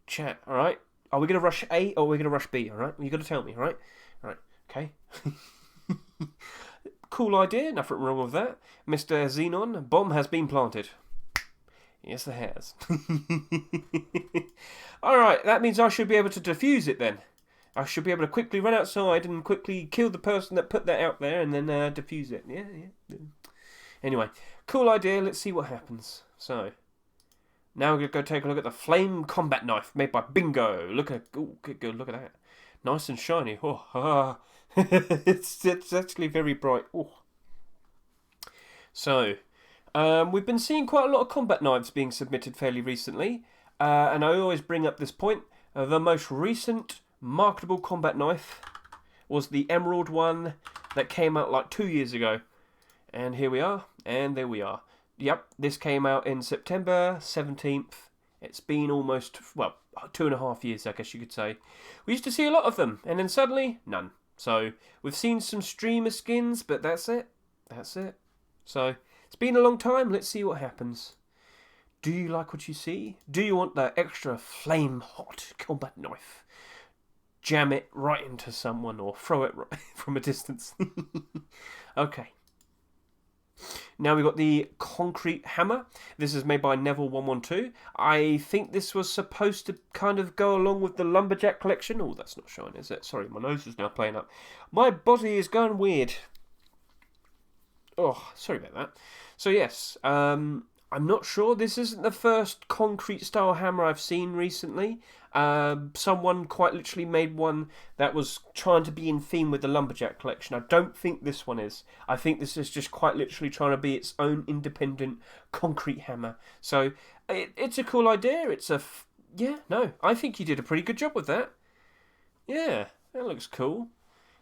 Chat, alright. Are we going to rush A or are we going to rush B, alright? You've got to tell me, alright? Alright, okay. Cool idea, nothing wrong with that. Mr. Xenon, bomb has been planted. Yes, it has. Alright, that means I should be able to defuse it then. I should be able to quickly run outside and quickly kill the person that put that out there and then defuse it. Yeah. Anyway, cool idea. Let's see what happens. So, now we're going to go take a look at the Flame Combat Knife made by Bingo. Look at that. Nice and shiny. Oh, it's actually very bright. Oh. So, we've been seeing quite a lot of combat knives being submitted fairly recently. And I always bring up this point. The most recent marketable combat knife was the Emerald one that came out like 2 years ago. And here we are, and there we are. Yep, this came out in September 17th. It's been almost, 2.5 years, I guess you could say. We used to see a lot of them, and then suddenly, none. So, we've seen some streamer skins, but that's it. So, it's been a long time. Let's see what happens. Do you like what you see? Do you want that extra flame hot combat knife? Jam it right into someone or throw it right from a distance. Okay. Now we've got the concrete hammer. This is made by Neville112. I think this was supposed to kind of go along with the lumberjack collection. Oh, that's not showing, is it? Sorry, my nose is now playing up. My body is going weird. Oh, sorry about that. So yes, I'm not sure. This isn't the first concrete style hammer I've seen recently. Someone quite literally made one that was trying to be in theme with the lumberjack collection. I don't think this one is. I think this is just quite literally trying to be its own independent concrete hammer. So it's a cool idea. I think you did a pretty good job with that. Yeah, that looks cool.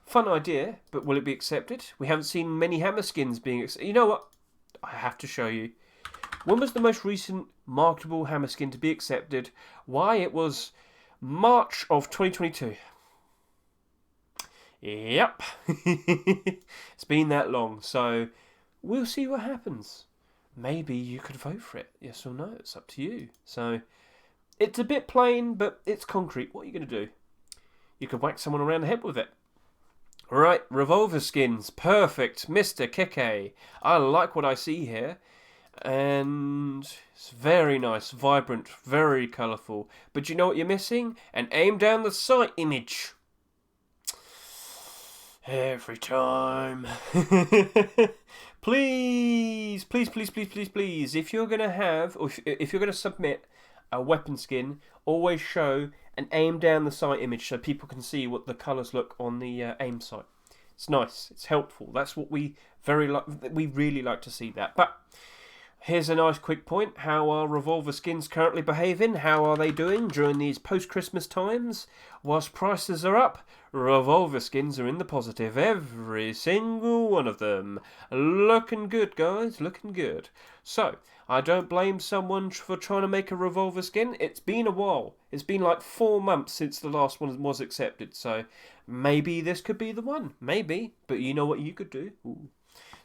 Fun idea, but will it be accepted? We haven't seen many hammer skins being accepted. You know what? I have to show you. When was the most recent marketable hammer skin to be accepted? Why, it was March of 2022. Yep. It's been that long, so we'll see what happens. Maybe you could vote for it. Yes or no, it's up to you. So, it's a bit plain, but it's concrete. What are you going to do? You could whack someone around the head with it. Right, revolver skins. Perfect. Mr. Keke. I like what I see here. And it's very nice, vibrant, very colourful. But you know what you're missing? An aim down the sight image. Every time. Please, please, please, please, please, please. If you're going to have, or if you're going to submit a weapon skin, always show an aim down the sight image so people can see what the colours look on the aim sight. It's nice. It's helpful. That's what we really like to see that. But here's a nice quick point. How are revolver skins currently behaving? How are they doing during these post-Christmas times? Whilst prices are up, revolver skins are in the positive. Every single one of them. Looking good, guys. Looking good. So, I don't blame someone for trying to make a revolver skin. It's been a while. It's been like 4 months since the last one was accepted. So, maybe this could be the one. Maybe. But you know what you could do? Ooh.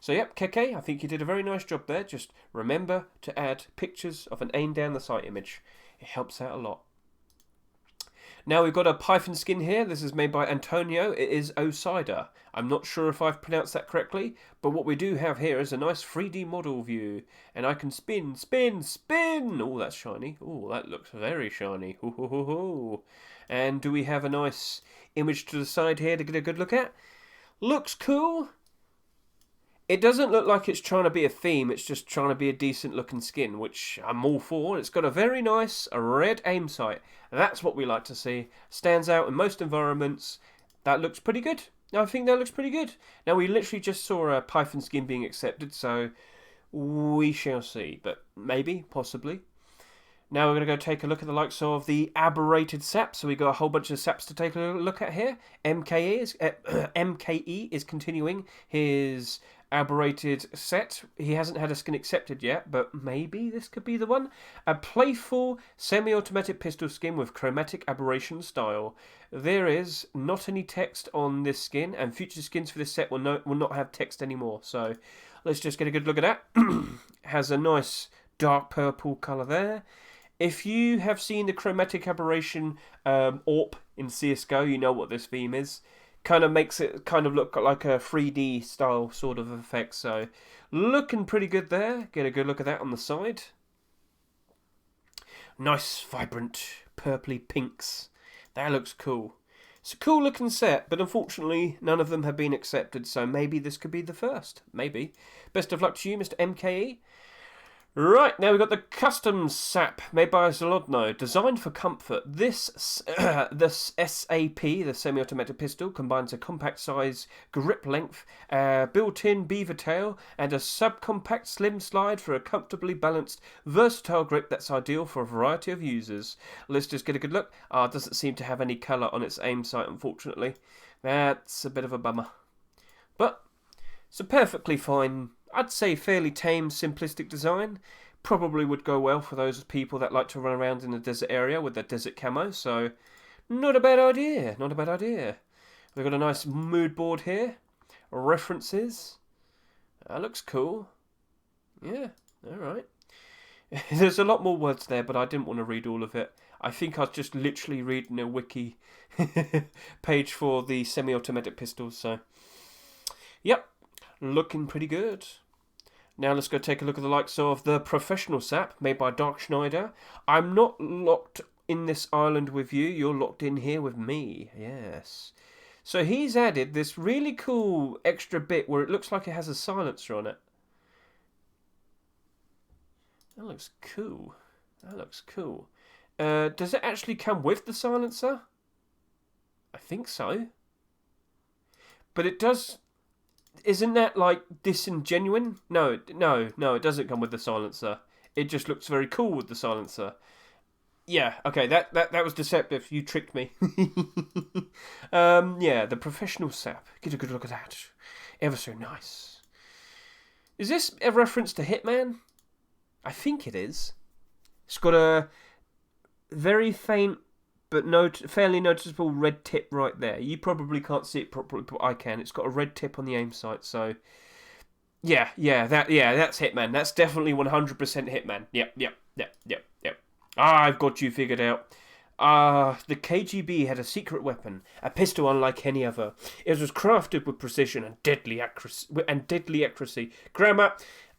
So yep, Keke, I think you did a very nice job there. Just remember to add pictures of an aim down the sight image. It helps out a lot. Now we've got a Python skin here. This is made by Antonio. It is Osider. I'm not sure if I've pronounced that correctly, but what we do have here is a nice 3D model view. And I can spin, spin, spin! Oh, that's shiny. Oh, that looks very shiny. Ho, ho, ho, ho. And do we have a nice image to the side here to get a good look at? Looks cool. It doesn't look like it's trying to be a theme, it's just trying to be a decent looking skin, which I'm all for. It's got a very nice red aim sight. That's what we like to see. Stands out in most environments. That looks pretty good. I think that looks pretty good. Now, we literally just saw a Python skin being accepted, so we shall see. But maybe, possibly. Now we're going to go take a look at the likes of the aberrated SAPs. So we've got a whole bunch of SAPs to take a look at here. MKE is continuing his aberrated set. He hasn't had a skin accepted yet, but maybe this could be the one. A playful semi-automatic pistol skin with chromatic aberration style. There is not any text on this skin, and future skins for this set will not have text anymore. So let's just get a good look at that. Has a nice dark purple colour there. If you have seen the chromatic aberration AWP in CSGO, you know what this theme is. Kind of makes it kind of look like a 3D style sort of effect. So, looking pretty good there. Get a good look at that on the side. Nice, vibrant, purpley pinks. That looks cool. It's a cool looking set, but unfortunately none of them have been accepted. So maybe this could be the first. Maybe. Best of luck to you, Mr. MKE. Right, now we've got the custom SAP made by Zolodno, designed for comfort. This SAP, the semi-automatic pistol, combines a compact size, grip length, built-in beaver tail, and a subcompact slim slide for a comfortably balanced, versatile grip that's ideal for a variety of users. Let's just get a good look. It doesn't seem to have any colour on its aim sight, unfortunately. That's a bit of a bummer. But it's a perfectly fine, I'd say fairly tame, simplistic design. Probably would go well for those people that like to run around in the desert area with their desert camo. So, not a bad idea. Not a bad idea. We've got a nice mood board here. References. That looks cool. Yeah, alright. There's a lot more words there, but I didn't want to read all of it. I think I was just literally reading a wiki page for the semi-automatic pistols. So, yep. Looking pretty good. Now let's go take a look at the likes of the Professional Sap, made by Dark Schneider. I'm not locked in this island with you, you're locked in here with me, yes. So he's added this really cool extra bit where it looks like it has a silencer on it. That looks cool. That looks cool. Does it actually come with the silencer? I think so. But it does... Isn't that, like, disingenuine? No, it doesn't come with the silencer. It just looks very cool with the silencer. Yeah, okay, that was deceptive. You tricked me. Yeah, the Professional Sap. Get a good look at that. Ever so nice. Is this a reference to Hitman? I think it is. It's got a very faint but fairly noticeable red tip right there. You probably can't see it properly, but I can. It's got a red tip on the aim sight, so... Yeah, that's Hitman. That's definitely 100% Hitman. Yep. I've got you figured out. The KGB had a secret weapon, a pistol unlike any other. It was crafted with precision and deadly accuracy. Grammar...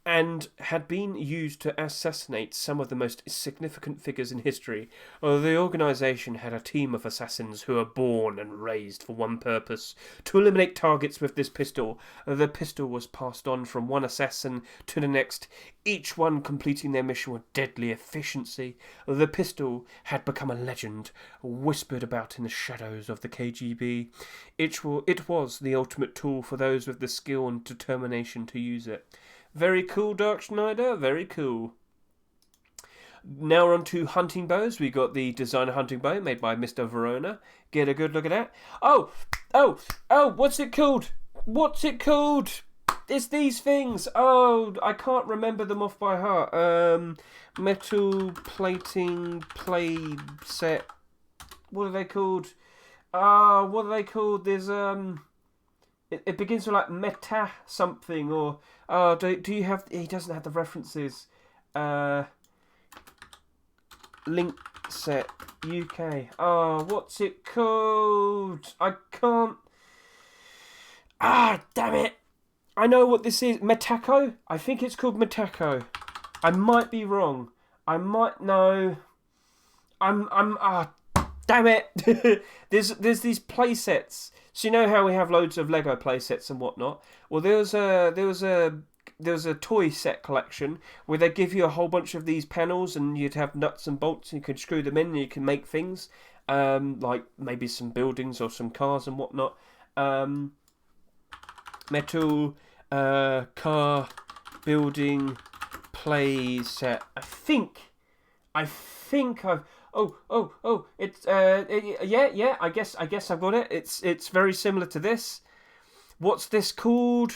and had been used to assassinate some of the most significant figures in history. The organisation had a team of assassins who were born and raised for one purpose: to eliminate targets with this pistol. The pistol was passed on from one assassin to the next, each one completing their mission with deadly efficiency. The pistol had become a legend, whispered about in the shadows of the KGB. It was the ultimate tool for those with the skill and determination to use it. Very cool, Dark Schneider, very cool. Now we're on to hunting bows. We got the designer hunting bow made by Mr. Verona. Get a good look at that. Oh, what's it called? It's these things. Oh, I can't remember them off by heart. Metal plating play set. What are they called? There's It begins with like meta something, or do you have? He doesn't have the references. Link set UK. Oh, what's it called? I can't. Damn it! I know what this is. Metaco. I think it's called Metaco. I might be wrong. I might know. Damn it! There's these play sets. So you know how we have loads of Lego play sets and whatnot. Well, there was a toy set collection where they give you a whole bunch of these panels, and you'd have nuts and bolts, and you could screw them in, and you can make things, like maybe some buildings or some cars and whatnot. Metal car building play set. I think I've. It's yeah. I guess I've got it. It's very similar to this. What's this called?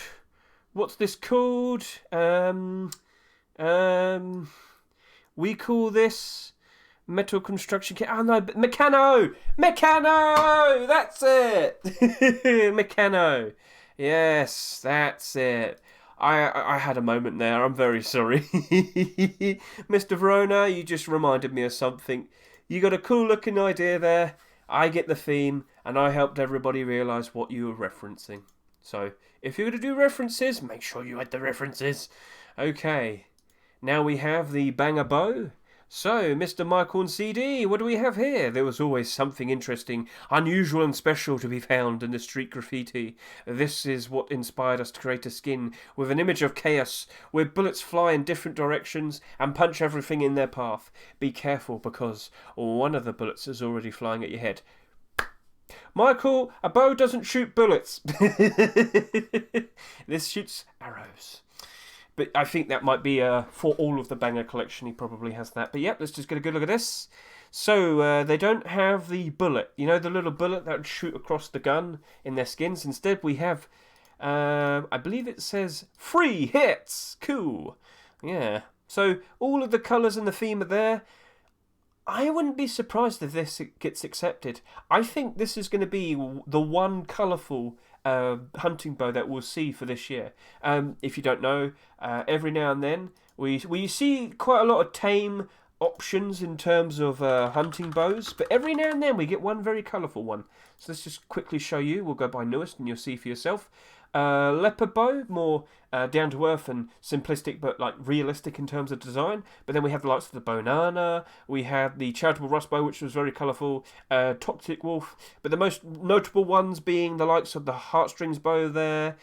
We call this metal construction kit. Oh no, Meccano. That's it. Meccano. Yes, that's it. I had a moment there. I'm very sorry. Mr. Verona, you just reminded me of something. You got a cool looking idea there. I get the theme, and I helped everybody realise what you were referencing. So, if you're going to do references, make sure you add the references. Okay, now we have the banger bow. So, Mr. Michael and CD, what do we have here? There was always something interesting, unusual and special to be found in the street graffiti. This is what inspired us to create a skin with an image of chaos, where bullets fly in different directions and punch everything in their path. Be careful, because one of the bullets is already flying at your head. Michael, a bow doesn't shoot bullets. This shoots arrows. But I think that might be for all of the banger collection. He probably has that. But yep, let's just get a good look at this. So they don't have the bullet. You know, the little bullet that would shoot across the gun in their skins. Instead, we have, I believe it says, free hits. Cool. Yeah. So all of the colours and the theme are there. I wouldn't be surprised if this gets accepted. I think this is going to be the one colourful hunting bow that we'll see for this year. If you don't know, every now and then we see quite a lot of tame options in terms of hunting bows, but every now and then we get one very colourful one. So let's just quickly show you. We'll go by newest and you'll see for yourself. Leopard bow, more down to earth and simplistic, but like realistic in terms of design. But then we have the likes of the banana, we have the charitable rust bow, which was very colourful, toxic wolf, but the most notable ones being the likes of the heartstrings bow there.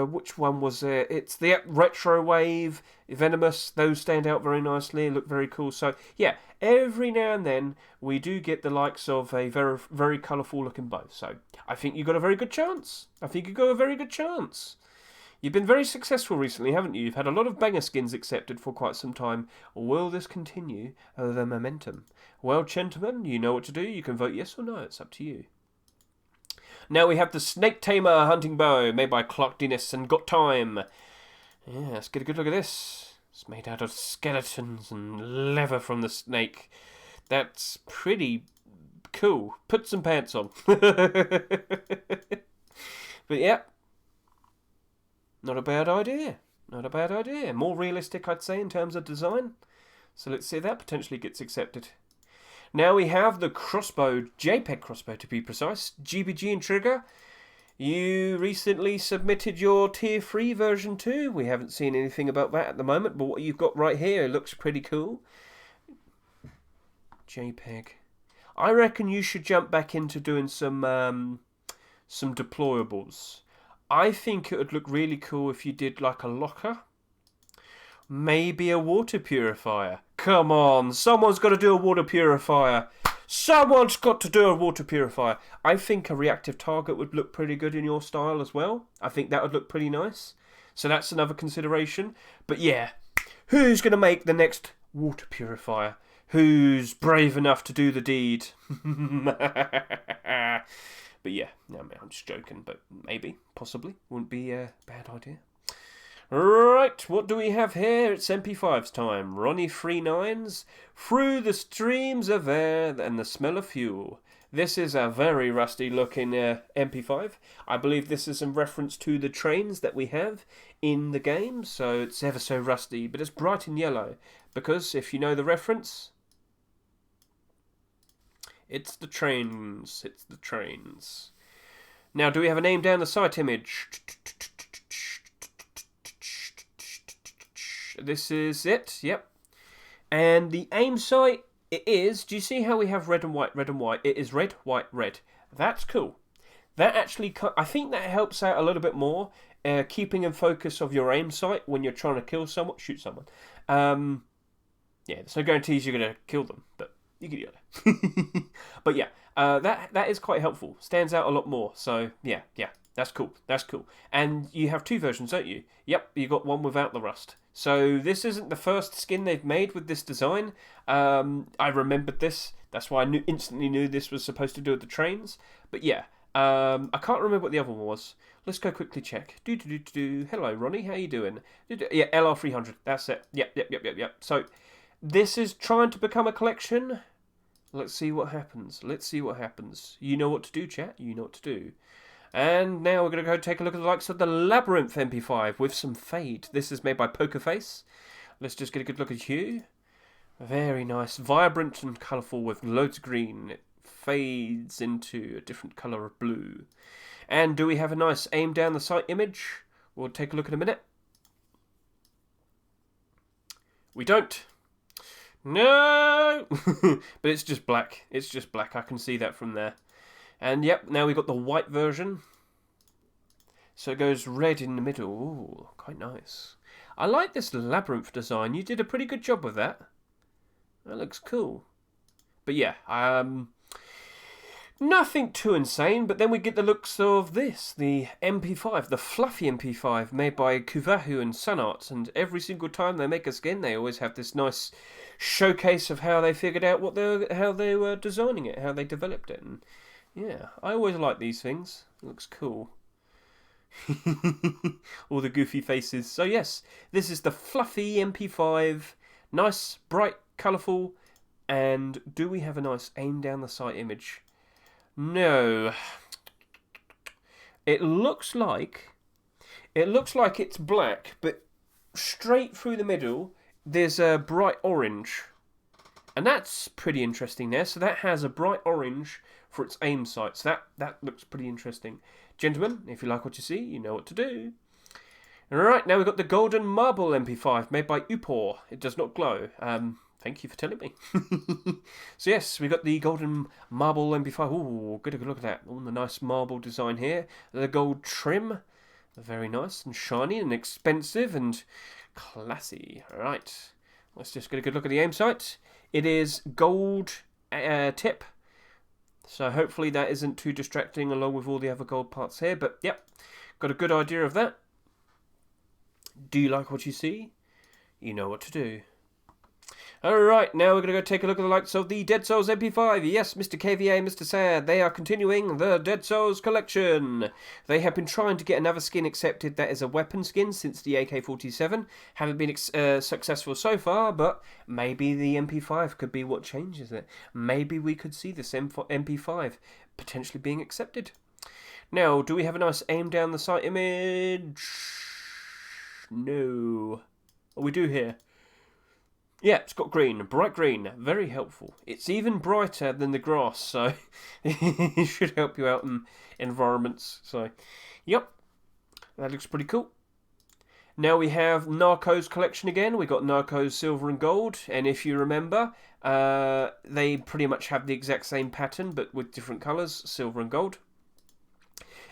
Which one was it? It's the retro wave, venomous. Those stand out very nicely, look very cool. So yeah, every now and then we do get the likes of a very, very colourful looking bow. So I think you've got a very good chance. You've been very successful recently, haven't you? You've had a lot of banger skins accepted for quite some time. Will this continue the momentum? Well, gentlemen, you know what to do. You can vote yes or no. It's up to you. Now we have the Snake Tamer hunting bow, made by Clark Dennis and Got Time. Yeah, let's get a good look at this. It's made out of skeletons and leather from the snake. That's pretty cool. Put some pants on. But yeah, not a bad idea. More realistic, I'd say, in terms of design. So let's see if that potentially gets accepted. Now we have the crossbow, JPEG Crossbow to be precise, GBG and trigger. You recently submitted your Tier 3 version too. We haven't seen anything about that at the moment, but what you've got right here looks pretty cool. JPEG. I reckon you should jump back into doing some deployables. I think it would look really cool if you did like a locker. Maybe a water purifier. Come on, someone's got to do a water purifier. I think a reactive target would look pretty good in your style as well. I think that would look pretty nice. So that's another consideration. But yeah, who's going to make the next water purifier? Who's brave enough to do the deed? But yeah, no, I'm just joking. But maybe, possibly, wouldn't be a bad idea. Right, what do we have here? It's MP5's time. Ronnie 39s, through the streams of air and the smell of fuel. This is a very rusty looking MP5. I believe this is in reference to the trains that we have in the game, so it's ever so rusty, but it's bright in yellow, because if you know the reference, it's the trains. Now, do we have a name down the sight image? This is it, yep. And the aim sight, it is, do you see how we have red and white? It is red, white, red. That's cool. That actually, I think that helps out a little bit more, keeping in focus of your aim sight when you're trying to shoot someone. Yeah, there's no guarantees you're going to kill them, but you get the idea. But yeah, that is quite helpful. Stands out a lot more, so yeah. That's cool. And you have two versions, don't you? Yep, you got one without the rust. So this isn't the first skin they've made with this design. I remembered this. That's why I instantly knew this was supposed to do with the trains. But yeah, I can't remember what the other one was. Let's go quickly check. Hello, Ronnie. How you doing? Yeah, LR300. That's it. Yep. So this is trying to become a collection. Let's see what happens. You know what to do, chat. You know what to do. And now we're going to go take a look at the likes of the Labyrinth MP5 with some fade. This is made by Pokerface. Let's just get a good look at you. Very nice. Vibrant and colourful with loads of green. It fades into a different colour of blue. And do we have a nice aim down the sight image? We'll take a look in a minute. We don't. No! But it's just black. I can see that from there. And yep, now we've got the white version. So it goes red in the middle. Ooh, quite nice. I like this Labyrinth design. You did a pretty good job with that. That looks cool. But yeah, nothing too insane. But then we get the looks of this, the MP5, the fluffy MP5 made by Kuvahu and Sunarts. And every single time they make a skin, they always have this nice showcase of how they figured out how they were designing it, how they developed it. And yeah, I always like these things. It looks cool. All the goofy faces. So yes, this is the fluffy MP5. Nice, bright, colourful. And do we have a nice aim down the sight image? No. It looks like it's black, but straight through the middle there's a bright orange. And that's pretty interesting there. So that has a bright orange for its aim sight. So that looks pretty interesting. Gentlemen, if you like what you see, you know what to do. Alright, now we've got the golden marble MP5 made by Upor. It does not glow. Thank you for telling me. So yes, we got the golden marble MP5. Ooh, good look at that. All the nice marble design here. The gold trim. Very nice and shiny and expensive and classy. Alright, let's just get a good look at the aim sight. It is gold tip. So hopefully that isn't too distracting along with all the other gold parts here. But yep, got a good idea of that. Do you like what you see? You know what to do. Alright, now we're going to go take a look at the likes of the Dead Souls MP5. Yes, Mr. KVA, Mr. Sad, they are continuing the Dead Souls collection. They have been trying to get another skin accepted that is a weapon skin since the AK-47. Haven't been successful so far, but maybe the MP5 could be what changes it. Maybe we could see this MP5 potentially being accepted. Now, do we have a nice aim down the sight image? No. Oh, we do here. Yeah, it's got green, bright green, very helpful. It's even brighter than the grass, so it should help you out in environments. So, yep, that looks pretty cool. Now we have Narco's collection again. We got Narco's silver and gold, and if you remember, they pretty much have the exact same pattern, but with different colours, silver and gold.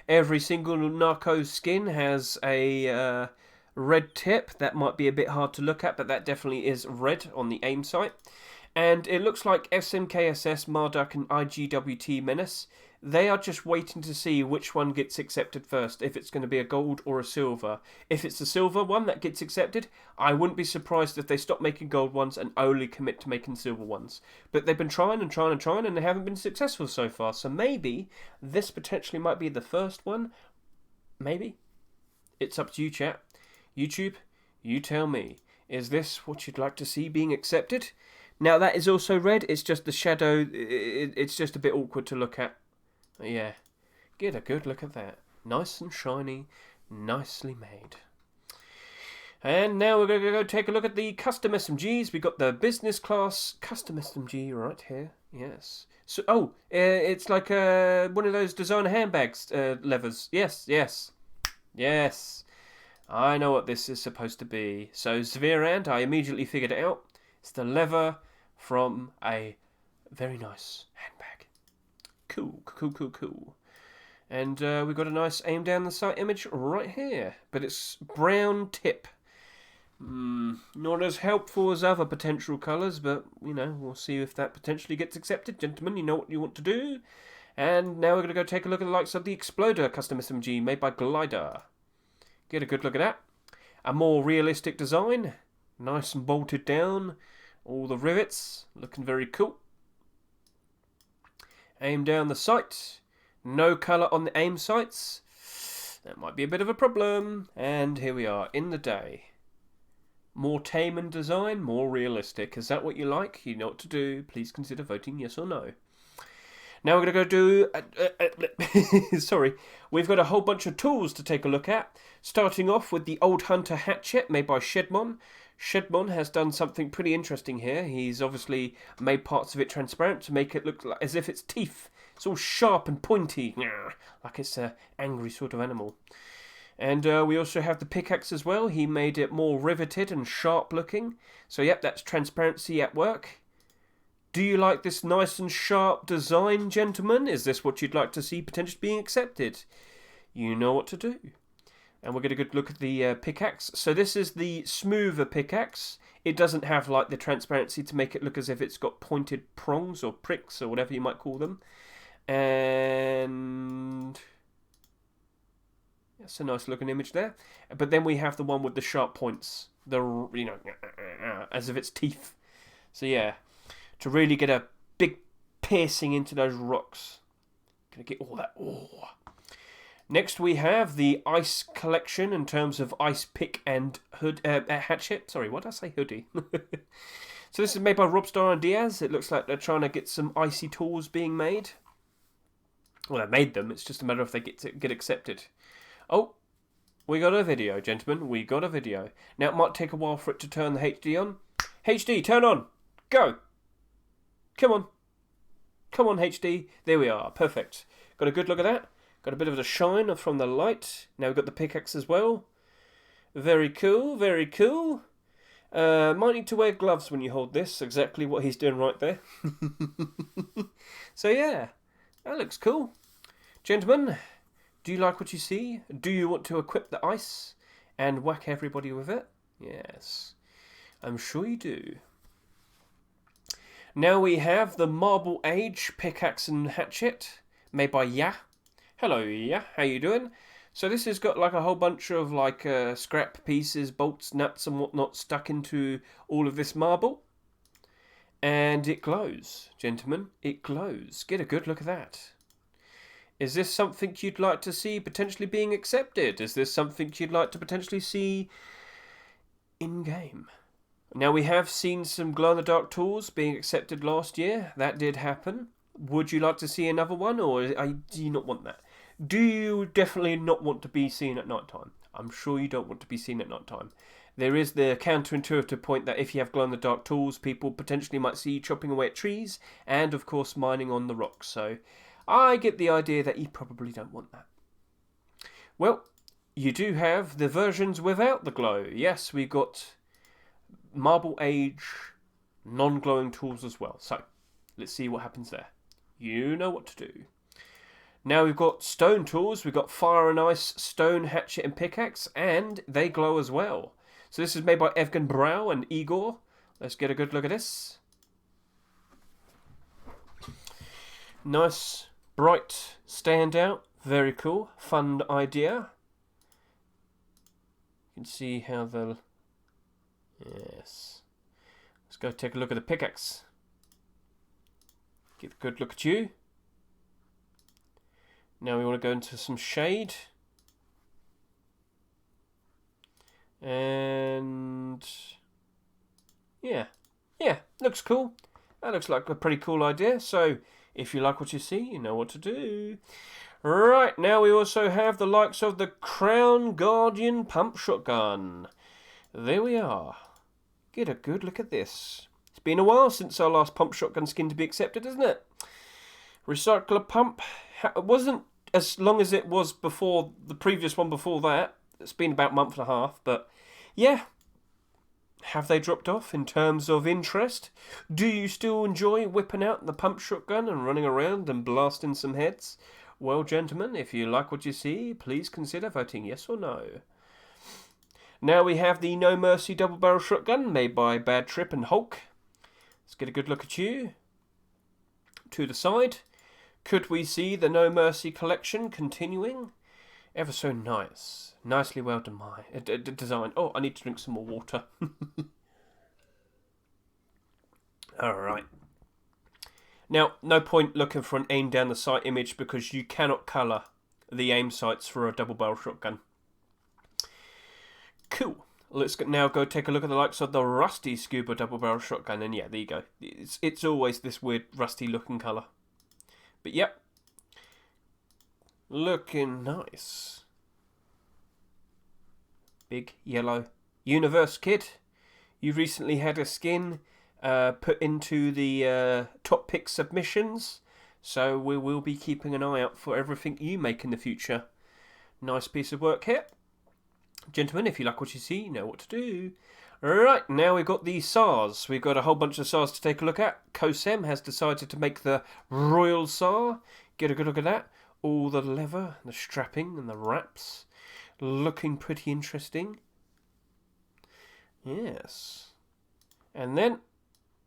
Every single Narco's skin has a red tip. That might be a bit hard to look at, but that definitely is red on the aim sight. And it looks like SMKSS, Marduk and IGWT Menace, they are just waiting to see which one gets accepted first, if it's going to be a gold or a silver. If it's the silver one that gets accepted, I wouldn't be surprised if they stop making gold ones and only commit to making silver ones. But they've been trying and trying and trying, and they haven't been successful so far. So maybe this potentially might be the first one. Maybe. It's up to you, chat. YouTube, you tell me, is this what you'd like to see being accepted? Now that is also red, it's just the shadow, it's just a bit awkward to look at. Yeah, get a good look at that. Nice and shiny, nicely made. And now we're going to go take a look at the custom SMGs. We got the business class custom SMG right here, yes. So, it's like one of those designer handbags levers. Yes. I know what this is supposed to be. So Zverand, I immediately figured it out. It's the lever from a very nice handbag. Cool. And we've got a nice aim down the sight image right here. But it's brown tip. Not as helpful as other potential colours, but, you know, we'll see if that potentially gets accepted. Gentlemen, you know what you want to do. And now we're going to go take a look at the likes of the Exploder custom SMG made by Glider. Get a good look at that. A more realistic design. Nice and bolted down. All the rivets. Looking very cool. Aim down the sight. No colour on the aim sights. That might be a bit of a problem. And here we are in the day. More tame in design, more realistic. Is that what you like? You know what to do. Please consider voting yes or no. Now we're going to go do... sorry. We've got a whole bunch of tools to take a look at. Starting off with the Old Hunter hatchet made by Shedmon. Shedmon has done something pretty interesting here. He's obviously made parts of it transparent to make it look like, as if it's teeth. It's all sharp and pointy. Like it's an angry sort of animal. And we also have the pickaxe as well. He made it more riveted and sharp looking. So yep, that's transparency at work. Do you like this nice and sharp design, gentlemen? Is this what you'd like to see potentially being accepted? You know what to do. And we'll get a good look at the pickaxe. So this is the smoother pickaxe. It doesn't have like the transparency to make it look as if it's got pointed prongs or pricks or whatever you might call them. And that's a nice looking image there. But then we have the one with the sharp points. As if it's teeth. So yeah. To really get a big piercing into those rocks. Gonna get all that. Oh. Next we have the ice collection in terms of ice pick and hatchet. Sorry, what did I say? Hoodie. So this is made by Robstar and Diaz. It looks like they're trying to get some icy tools being made. Well, they made them. It's just a matter of if they get accepted. Oh, we got a video, gentlemen. We got a video. Now it might take a while for it to turn the HD on. HD, turn on. Go. Come on. Come on, HD. There we are. Perfect. Got a good look at that. Got a bit of the shine from the light. Now we've got the pickaxe as well. Very cool, very cool. Might need to wear gloves when you hold this. Exactly what he's doing right there. So yeah, that looks cool. Gentlemen, do you like what you see? Do you want to equip the ice and whack everybody with it? Yes, I'm sure you do. Now we have the Marble Age Pickaxe and Hatchet, made by Ya. Hello, Ya. How you doing? So this has got like a whole bunch of like scrap pieces, bolts, nuts and whatnot stuck into all of this marble. And it glows, gentlemen. It glows. Get a good look at that. Is this something you'd like to see potentially being accepted? Is this something you'd like to potentially see in-game? Now we have seen some glow-in-the-dark tools being accepted last year. That did happen. Would you like to see another one, or do you not want that? Do you definitely not want to be seen at night time? I'm sure you don't want to be seen at night time. There is the counterintuitive point that if you have glow-in-the-dark tools, people potentially might see you chopping away at trees and, of course, mining on the rocks. So I get the idea that you probably don't want that. Well, you do have the versions without the glow. Yes, we've got Marble Age non-glowing tools as well. So let's see what happens there. You know what to do. Now we've got stone tools. We've got fire and ice, stone, hatchet and pickaxe, and they glow as well. So this is made by Evgen Brow and Igor. Let's get a good look at this. Nice, bright standout. Very cool. Fun idea. You can see how they'll... Yes. Let's go take a look at the pickaxe. Get a good look at you. Now we want to go into some shade. And yeah, looks cool. That looks like a pretty cool idea. So if you like what you see, you know what to do. Right, now we also have the likes of the Crown Guardian Pump Shotgun. There we are. Get a good look at this. It's been a while since our last pump shotgun skin to be accepted, isn't it? Recycler pump. It wasn't as long as it was before the previous one before that. It's been about a month and a half, but yeah. Have they dropped off in terms of interest? Do you still enjoy whipping out the pump shotgun and running around and blasting some heads? Well, gentlemen, if you like what you see, please consider voting yes or no. Now we have the No Mercy double barrel shotgun made by Bad Trip and Hulk. Let's get a good look at you. To the side. Could we see the No Mercy collection continuing? Ever so nice. Nicely well designed. Oh, I need to drink some more water. Alright. Now, no point looking for an aim down the sight image because you cannot colour the aim sights for a double barrel shotgun. Cool. Let's now go take a look at the likes of the Rusty Scuba double barrel shotgun. And yeah, there you go. It's always this weird rusty looking colour. But yep. Looking nice. Big yellow universe kid. You recently had a skin put into the top pick submissions. So we will be keeping an eye out for everything you make in the future. Nice piece of work here. Gentlemen, if you like what you see, you know what to do. Right, now we've got the SARs. We've got a whole bunch of SARs to take a look at. Kosem has decided to make the Royal SAR. Get a good look at that. All the leather, the strapping and the wraps. Looking pretty interesting. Yes. And then,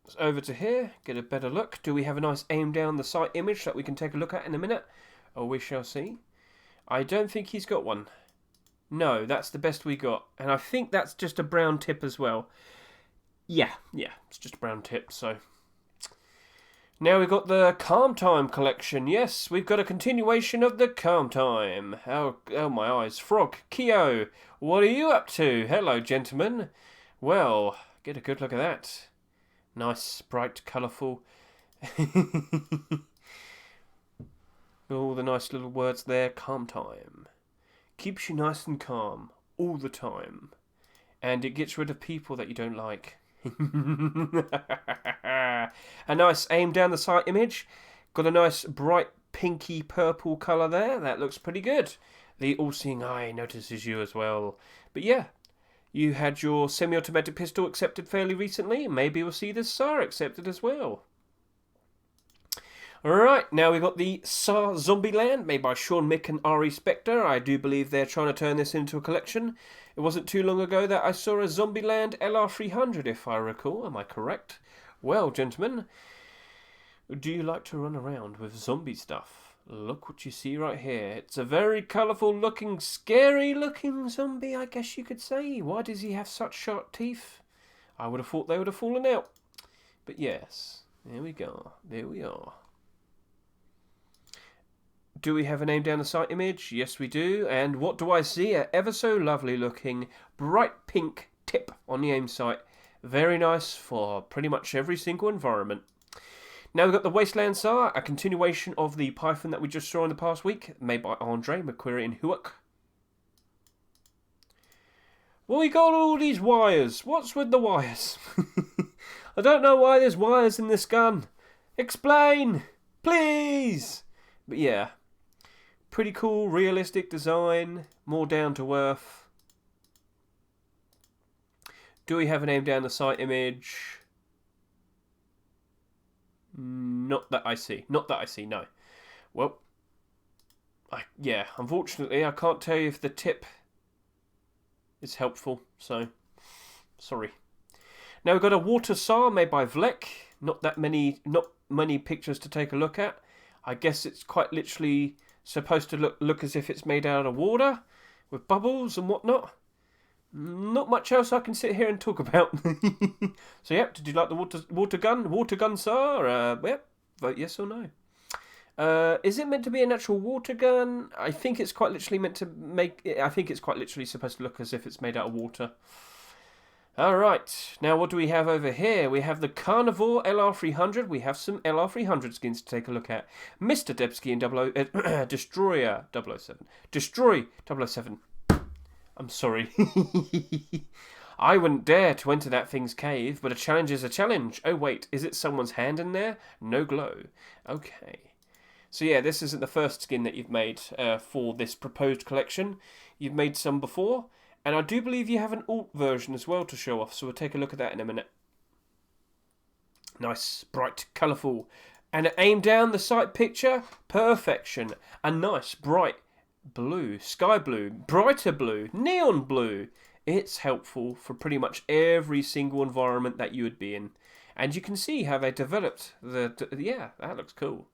it's over to here. Get a better look. Do we have a nice aim down the sight image that we can take a look at in a minute? Oh, we shall see. I don't think he's got one. No, that's the best we got. And I think that's just a brown tip as well. Yeah, it's just a brown tip, so. Now we've got the Calm Time collection. Yes, we've got a continuation of the Calm Time. Oh my eyes. Frog, Keo, what are you up to? Hello, gentlemen. Well, get a good look at that. Nice, bright, colourful. All the nice little words there. Calm Time. Keeps you nice and calm all the time. And it gets rid of people that you don't like. A nice aim down the sight image. Got a nice bright pinky purple colour there. That looks pretty good. The all-seeing eye notices you as well. But yeah, You had your semi-automatic pistol accepted fairly recently. Maybe we'll see the SAR accepted as well. Alright, now we've got the SAR Zombieland, made by Sean Mick and Ari Spector. I do believe they're trying to turn this into a collection. It wasn't too long ago that I saw a Zombieland LR300, if I recall. Am I correct? Well, gentlemen, do you like to run around with zombie stuff? Look what you see right here. It's a very colourful looking, scary looking zombie, I guess you could say. Why does he have such sharp teeth? I would have thought they would have fallen out. But yes, there we go. There we are. Do we have a name down the site image? Yes, we do. And what do I see? A ever so lovely looking bright pink tip on the aim sight. Very nice for pretty much every single environment. Now we've got the Wasteland SAR, a continuation of the Python that we just saw in the past week, made by Andre McQuarrie and Huick. Well, we got all these wires. What's with the wires? I don't know why there's wires in this gun. Explain, please. But yeah. Pretty cool, realistic design, more down to earth. Do we have a name down the site image? Not that I see. Not that I see, no. Well, yeah, unfortunately I can't tell you if the tip is helpful, so sorry. Now we've got a water SAR made by Vlek. Not many pictures to take a look at. I guess it's quite literally supposed to look as if it's made out of water with bubbles and whatnot. Not much else I can sit here and talk about. So yep, did you like the water gun SAR? Yep, vote yes or no. Is it meant to be an actual water gun? I think it's quite literally meant to make. I think it's quite literally supposed to look as if it's made out of water. Alright, now what do we have over here? We have the Carnivore LR300. We have some LR300 skins to take a look at. Mr. Debsky and Destroyer 007. Destroy 007. I'm sorry. I wouldn't dare to enter that thing's cave, but a challenge is a challenge. Oh wait, is it someone's hand in there? No glow. Okay. So yeah, this isn't the first skin that you've made for this proposed collection. You've made some before. And I do believe you have an alt version as well to show off, so we'll take a look at that in a minute. Nice, bright, colourful. And aim down the sight picture, perfection. A nice, bright blue, sky blue, brighter blue, neon blue. It's helpful for pretty much every single environment that you would be in. And you can see how they developed yeah, that looks cool.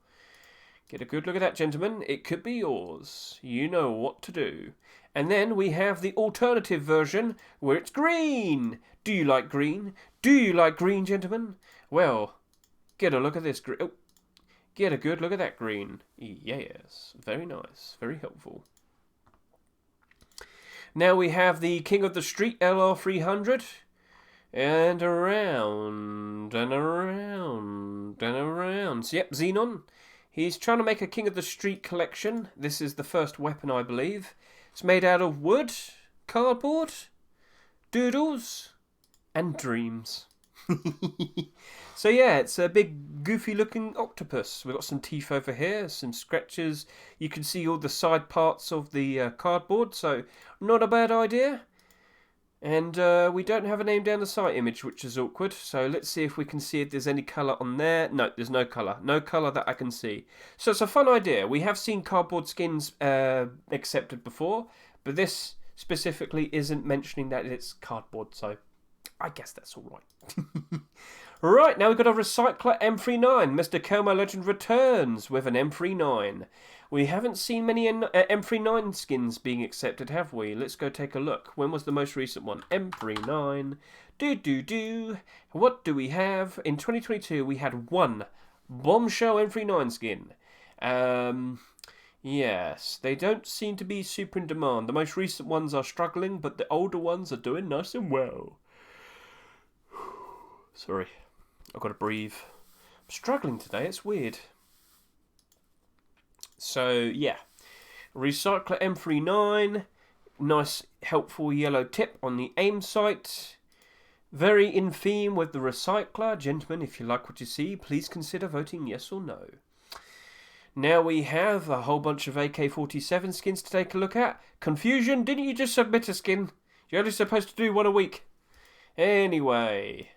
Get a good look at that, gentlemen. It could be yours. You know what to do. And then we have the alternative version where it's green. Do you like green? Do you like green, gentlemen? Well, get a look at this green. Oh, get a good look at that green. Yes, very nice, very helpful. Now we have the King of the Street LR300. And around, and around, and around. So, yep, Xenon. He's trying to make a King of the Street collection. This is the first weapon, I believe. It's made out of wood, cardboard, doodles, and dreams. So yeah, it's a big goofy looking octopus. We've got some teeth over here, some scratches. You can see all the side parts of the cardboard, so not a bad idea. And we don't have a name down the site image, which is awkward. So let's see if we can see if there's any colour on there. No, there's no colour. No colour that I can see. So it's a fun idea. We have seen cardboard skins accepted before, but this specifically isn't mentioning that it's cardboard, so I guess that's all right. Right, now we've got a Recycler M39. Mr. Kelmo Legend returns with an M39. We haven't seen many M39 skins being accepted, have we? Let's go take a look. When was the most recent one? M39. What do we have? In 2022, we had one Bombshell M39 skin. Yes, they don't seem to be super in demand. The most recent ones are struggling, but the older ones are doing nice and well. Sorry, I've got to breathe. I'm struggling today, it's weird. So, yeah. Recycler M39. Nice, helpful yellow tip on the aim sight. Very in theme with the Recycler. Gentlemen, if you like what you see, please consider voting yes or no. Now we have a whole bunch of AK-47 skins to take a look at. Confusion, didn't you just submit a skin? You're only supposed to do one a week. Anyway,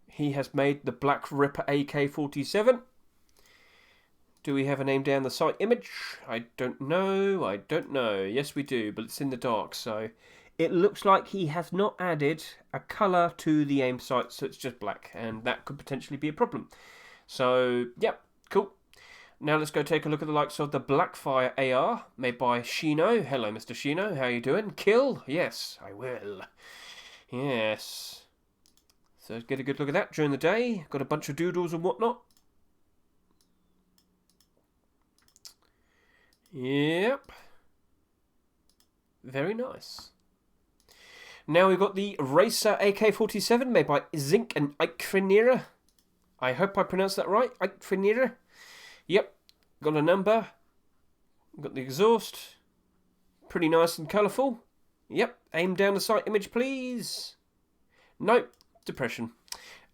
he has made the Black Ripper AK-47. Do we have a name down the site image? I don't know. Yes, we do, but it's in the dark, so it looks like he has not added a colour to the aim sight, so it's just black, and that could potentially be a problem. So, yep, cool. Now let's go take a look at the likes of the Blackfire AR, made by Shino. Hello, Mr. Shino, how you doing? Kill? Yes, I will. Yes. So get a good look at that during the day. Got a bunch of doodles and whatnot. Yep. Very nice. Now we've got the Racer AK-47 made by Zinc and Eichfenira. I hope I pronounced that right. Eichfenira. Yep. Got a number. Got the exhaust. Pretty nice and colourful. Yep. Aim down the sight image, please. Nope. Depression.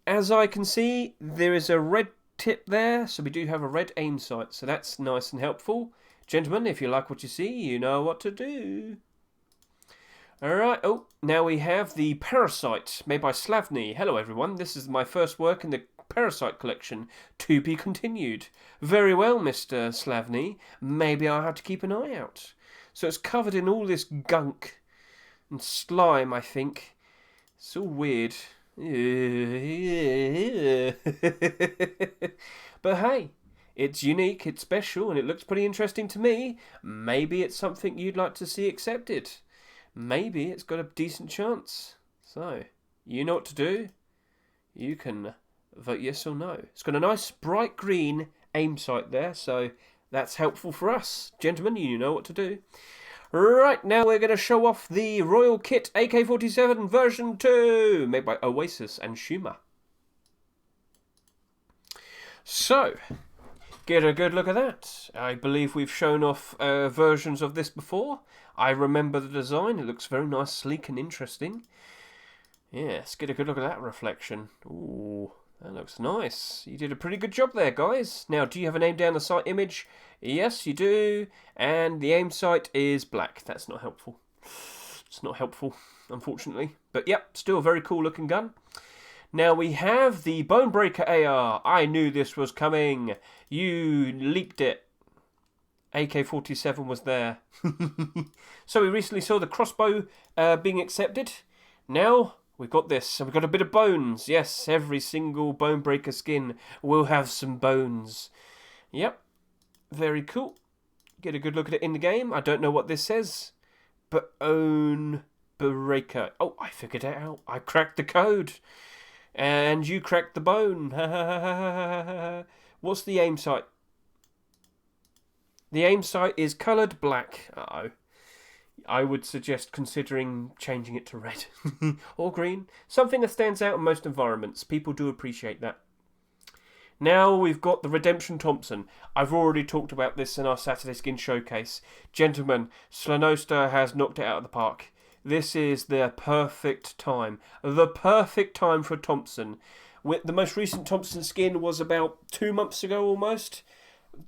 As I can see, there is a red tip there. So we do have a red aim sight. So that's nice and helpful. Gentlemen, if you like what you see, you know what to do. Alright, oh, now we have the Parasite, made by Slavny. Hello everyone, this is my first work in the Parasite collection, to be continued. Very well, Mr. Slavny, maybe I'll have to keep an eye out. So it's covered in all this gunk and slime, I think. It's all weird. But hey, it's unique, it's special, and it looks pretty interesting to me. Maybe it's something you'd like to see accepted. Maybe it's got a decent chance. So, you know what to do. You can vote yes or no. It's got a nice bright green aim sight there, so that's helpful for us. Gentlemen, you know what to do. Right, now we're going to show off the Royal Kit AK-47 version 2, made by Oasis and Shuma. So, get a good look at that. I believe we've shown off versions of this before. I remember the design. It looks very nice, sleek and interesting. Yes, get a good look at that reflection. Ooh, that looks nice. You did a pretty good job there, guys. Now, do you have a name down the sight image? Yes, you do. And the aim sight is black. That's not helpful. It's not helpful, unfortunately. But yep, still a very cool looking gun. Now we have the Bonebreaker AR. I knew this was coming. You leaked it. AK-47 was there. So we recently saw the crossbow being accepted. Now we've got this. And we've got a bit of bones. Yes, every single Bonebreaker skin will have some bones. Yep. Very cool. Get a good look at it in the game. I don't know what this says. But Bonebreaker. Oh, I figured it out. I cracked the code. And you cracked the bone. What's the aim sight? The aim sight is coloured black. Uh-oh. I would suggest considering changing it to red. Or green. Something that stands out in most environments. People do appreciate that. Now we've got the Redemption Thompson. I've already talked about this in our Saturday Skin Showcase. Gentlemen, Slanosta has knocked it out of the park. This is the perfect time. The perfect time for Thompson. The most recent Thompson skin was about 2 months ago almost.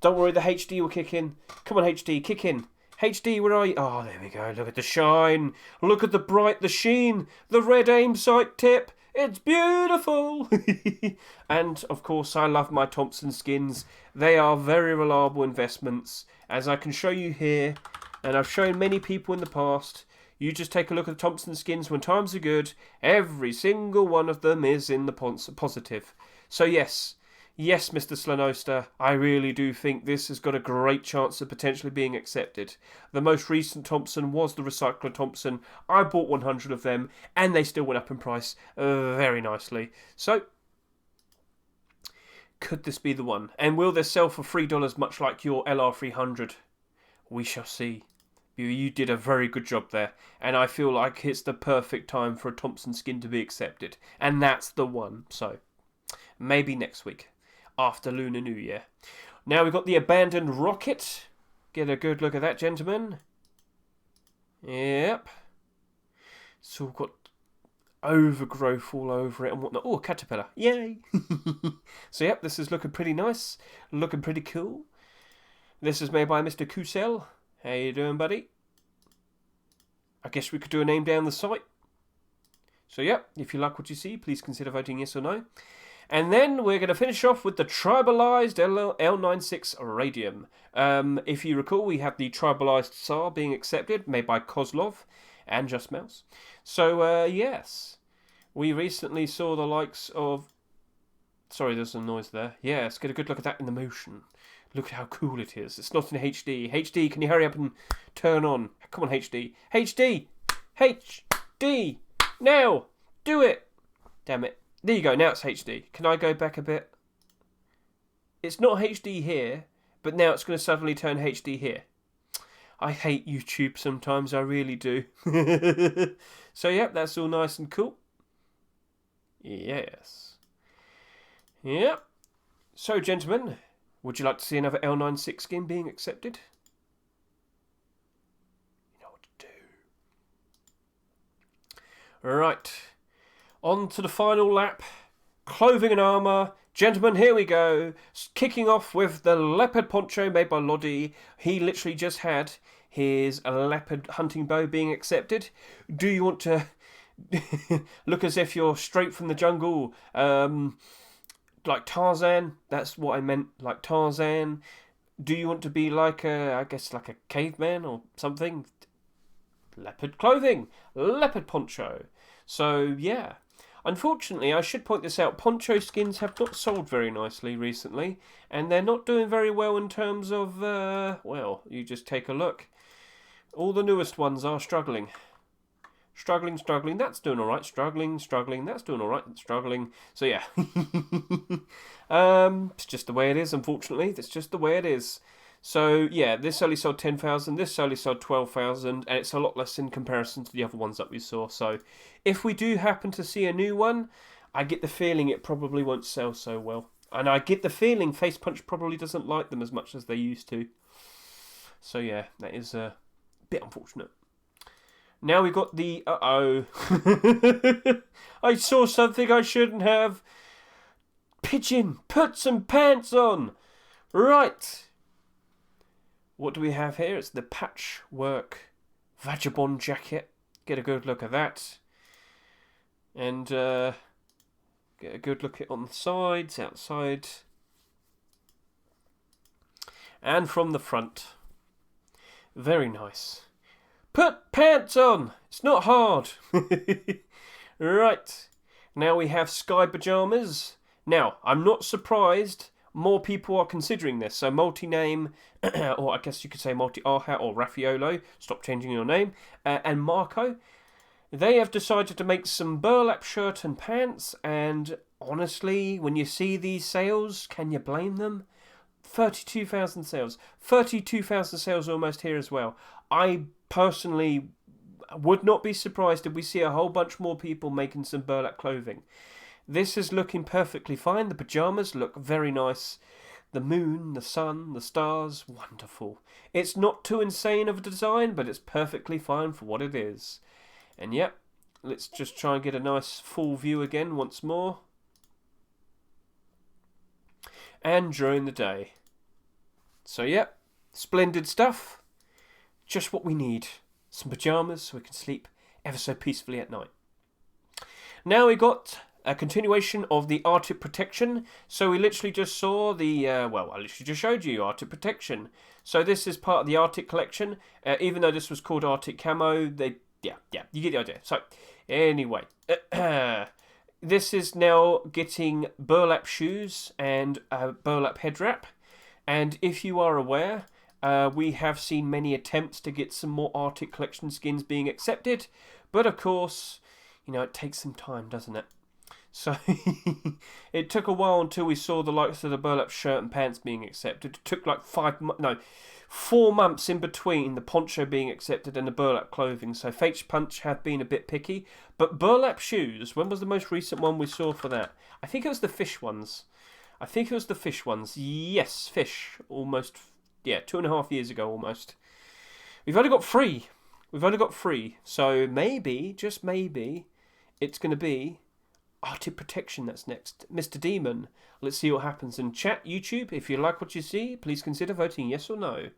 Don't worry, the HD will kick in. Come on, HD, kick in. HD, where are you? Oh, there we go. Look at the shine. Look at the sheen. The red aim sight tip. It's beautiful. And, of course, I love my Thompson skins. They are very reliable investments, as I can show you here. And I've shown many people in the past. You just take a look at the Thompson skins when times are good. Every single one of them is in the positive. So, yes. Yes, Mr. Slanosta, I really do think this has got a great chance of potentially being accepted. The most recent Thompson was the Recycler Thompson. I bought 100 of them, and they still went up in price very nicely. So, could this be the one? And will this sell for $3 much like your LR300? We shall see. You did a very good job there, and I feel like it's the perfect time for a Thompson skin to be accepted. And that's the one, so maybe next week. After Lunar New Year. Now we've got the Abandoned Rocket. Get a good look at that, gentlemen. Yep. So we've got overgrowth all over it and whatnot. Oh, a caterpillar. Yay! So yep, this is looking pretty nice. Looking pretty cool. This is made by Mr. Kusel. How you doing, buddy? I guess we could do a name down the site. So yeah, if you like what you see, please consider voting yes or no. And then we're going to finish off with the Tribalized L96 Radium. If you recall, we have the Tribalized SAR being accepted, made by Kozlov and Just Mouse. So yes, we recently saw the likes of... Sorry, there's some noise there. Yeah, let's get a good look at that in the motion. Look at how cool it is. It's not in HD. HD, can you hurry up and turn on? Come on, HD. HD! HD! Now! Do it! Damn it. There you go, now it's HD. Can I go back a bit? It's not HD here, but now it's going to suddenly turn HD here. I hate YouTube sometimes, I really do. So, yep, that's all nice and cool. Yes. Yep. So, gentlemen, would you like to see another L96 skin being accepted? You know what to do. Right. On to the final lap. Clothing and armour. Gentlemen, here we go. Kicking off with the Leopard Poncho made by Lodi. He literally just had his leopard hunting bow being accepted. Do you want to look as if you're straight from the jungle? Like Tarzan? That's what I meant. Like Tarzan. Do you want to be like I guess like a caveman or something? Leopard clothing. Leopard poncho. So, yeah. Unfortunately, I should point this out, poncho skins have not sold very nicely recently, and they're not doing very well in terms of, well, you just take a look. All the newest ones are struggling. Struggling, that's doing alright. Struggling, that's doing alright. Struggling. So, yeah. It's just the way it is, unfortunately. That's just the way it is. So, yeah, this only sold 10,000, this only sold 12,000, and it's a lot less in comparison to the other ones that we saw. So, if we do happen to see a new one, I get the feeling it probably won't sell so well. And I get the feeling Face Punch probably doesn't like them as much as they used to. So, yeah, that is a bit unfortunate. Now we've got the... Uh-oh. I saw something I shouldn't have. Pigeon, put some pants on. Right. What do we have here? It's the Patchwork Vagabond jacket. Get a good look at that. And get a good look at on the sides, outside. And from the front. Very nice. Put pants on! It's not hard. Right. Now we have sky pajamas. Now, I'm not surprised more people are considering this. So multi-name, or I guess you could say multi-Arhat or Raffaello, stop changing your name, and Marco, they have decided to make some burlap shirt and pants, and honestly, when you see these sales, can you blame them? 32,000 sales. 32,000 sales almost here as well. I personally would not be surprised if we see a whole bunch more people making some burlap clothing. This is looking perfectly fine. The pajamas look very nice. The moon, the sun, the stars, wonderful. It's not too insane of a design, but it's perfectly fine for what it is. And yep, let's just try and get a nice full view again once more. And during the day. So yep, splendid stuff. Just what we need. Some pajamas so we can sleep ever so peacefully at night. Now we got a continuation of the Arctic Protection. So we literally just saw the, well, I literally just showed you Arctic Protection. So this is part of the Arctic collection. Even though this was called Arctic Camo, yeah, you get the idea. So, anyway, this is now getting burlap shoes and burlap head wrap. And if you are aware, we have seen many attempts to get some more Arctic collection skins being accepted. But of course, you know, it takes some time, doesn't it? So, it took a while until we saw the likes of the burlap shirt and pants being accepted. It took like 4 months in between the poncho being accepted and the burlap clothing. So, Face Punch have been a bit picky. But burlap shoes, when was the most recent one we saw for that? I think it was the fish ones. Yes, fish. Almost, yeah, 2.5 years ago almost. We've only got 3. So, maybe, just maybe, it's going to be Arctic Protection that's next. Mr. Demon. Let's see what happens in chat, YouTube. If you like what you see, please consider voting yes or no.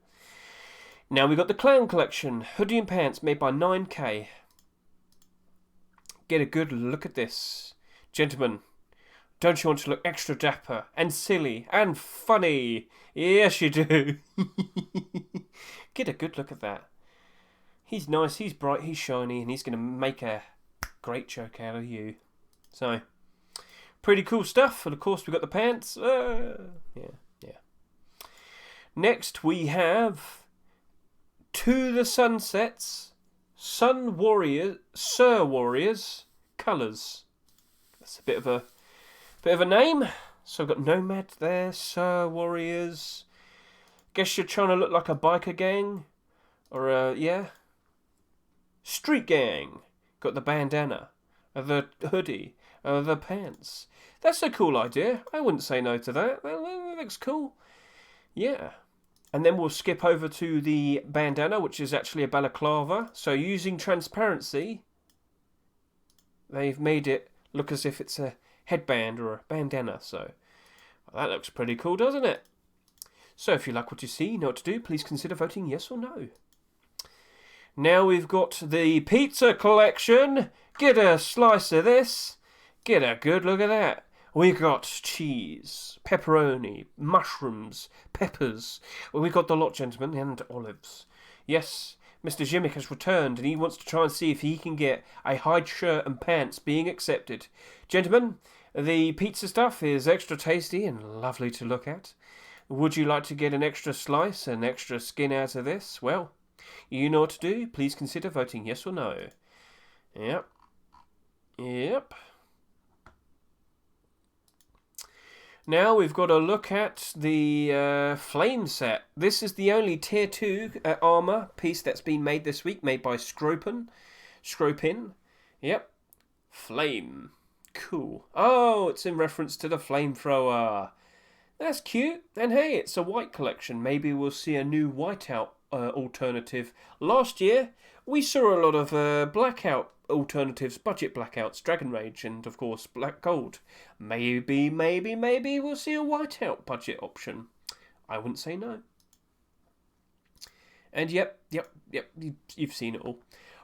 Now we got the Clown Collection. Hoodie Pants made by 9K. Get a good look at this. Gentlemen, don't you want to look extra dapper and silly and funny? Yes, you do. Get a good look at that. He's nice, he's bright, he's shiny, and he's going to make a great joke out of you. So, pretty cool stuff. And of course, we've got the pants. Yeah. Next, we have To the Sunsets Surwarriors colours. That's a bit of a name. So I've got Nomad there, Surwarriors. Guess you're trying to look like a biker gang, or street gang. Got the bandana, the hoodie, the pants. That's a cool idea. I wouldn't say no to that. That looks cool. Yeah. And then we'll skip over to the bandana, which is actually a balaclava. So using transparency, they've made it look as if it's a headband or a bandana. So that looks pretty cool, doesn't it? So if you like what you see, you know what to do. Please consider voting yes or no. Now we've got the pizza collection. Get a slice of this. Get a good look at that. We got cheese, pepperoni, mushrooms, peppers. Well, we got the lot, gentlemen, and olives. Yes, Mr. Jimmick has returned, and he wants to try and see if he can get a hide shirt and pants being accepted. Gentlemen, the pizza stuff is extra tasty and lovely to look at. Would you like to get an extra slice and extra skin out of this? Well, you know what to do. Please consider voting yes or no. Yep. Now we've got a look at the flame set. This is the only Tier 2 armour piece that's been made this week, made by Scropin. Yep. Flame. Cool. Oh, it's in reference to the flamethrower. That's cute. And hey, it's a white collection. Maybe we'll see a new whiteout alternative. Last year, we saw a lot of blackout alternatives, budget blackouts, Dragon Rage, and of course Black Gold. Maybe we'll see a whiteout budget option. I wouldn't say no. And yep, you've seen it all.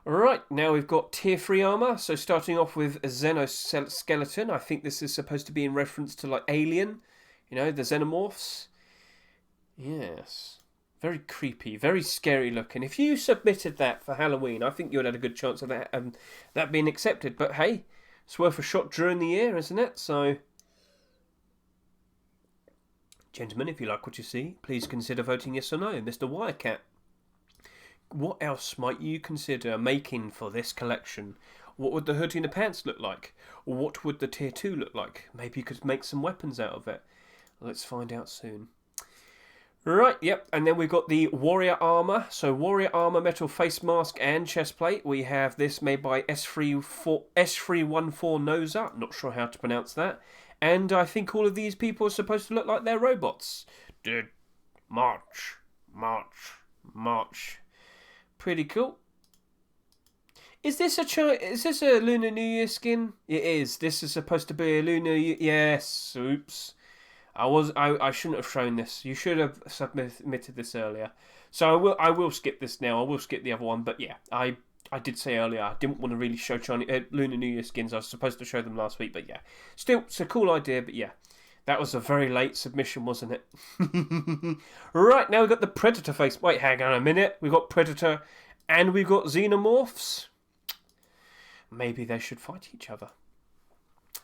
Alright, now we've got Tier 3 armour. So starting off with a Xenoskeleton. I think this is supposed to be in reference to like Alien. You know, the Xenomorphs. Yes. Very creepy, very scary looking. If you submitted that for Halloween, I think you would have a good chance of that being accepted. But hey, it's worth a shot during the year, isn't it? So, gentlemen, if you like what you see, please consider voting yes or no. Mr. Wirecat, what else might you consider making for this collection? What would the hoodie and the pants look like? What would the Tier 2 look like? Maybe you could make some weapons out of it. Let's find out soon. Right, yep, and then we've got the Warrior Armour. So Warrior Armour metal face mask and chest plate. We have this made by S314 Noza. Not sure how to pronounce that. And I think all of these people are supposed to look like they're robots. March. Pretty cool. Is this a Lunar New Year skin? It is. This is supposed to be a Lunar. Yes. Oops. I shouldn't have shown this. You should have submitted this earlier. So I will skip this now. I will skip the other one. But yeah, I did say earlier I didn't want to really show Lunar New Year skins. I was supposed to show them last week. But yeah, still, it's a cool idea. But yeah, that was a very late submission, wasn't it? Right, now we've got the Predator face. Wait, hang on a minute. We've got Predator and we've got Xenomorphs. Maybe they should fight each other.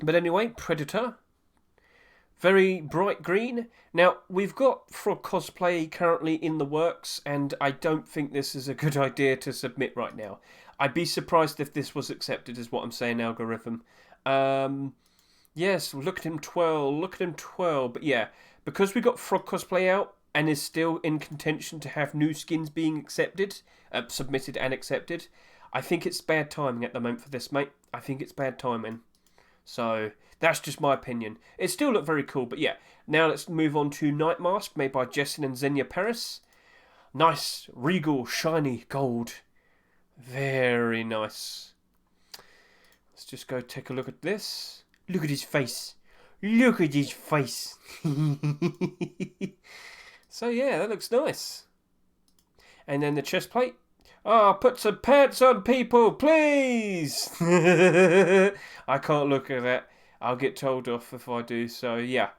But anyway, Predator. Very bright green. Now, we've got Frog Cosplay currently in the works, and I don't think this is a good idea to submit right now. I'd be surprised if this was accepted, is what I'm saying, algorithm. Yes, look at him twirl. But yeah, because we got Frog Cosplay out, and is still in contention to have new skins being accepted, submitted and accepted, I think it's bad timing at the moment for this, mate. I think it's bad timing. So, that's just my opinion. It still looked very cool, but yeah. Now let's move on to Night Mask, made by Jessin and Xenia Paris. Nice, regal, shiny gold. Very nice. Let's just go take a look at this. Look at his face. Look at his face. So yeah, that looks nice. And then the chest plate. Ah, put some pants on, people, please! I can't look at that. I'll get told off if I do, so yeah.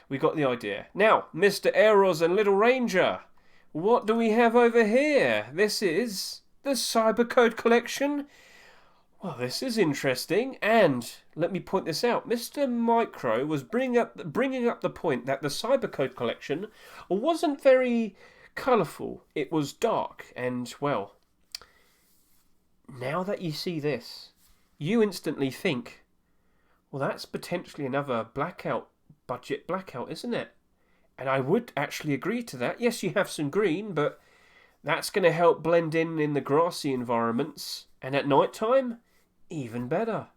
We got the idea. Now, Mr. Eros and Little Ranger. What do we have over here? This is the Cybercode collection. Well, this is interesting, and let me point this out. Mr. Micro was bringing up the point that the Cybercode collection wasn't very colourful. It was dark, and, well, now that you see this, you instantly think, well, that's potentially another budget blackout, isn't it? And I would actually agree to that. Yes, you have some green, but that's going to help blend in the grassy environments. And at night time, even better.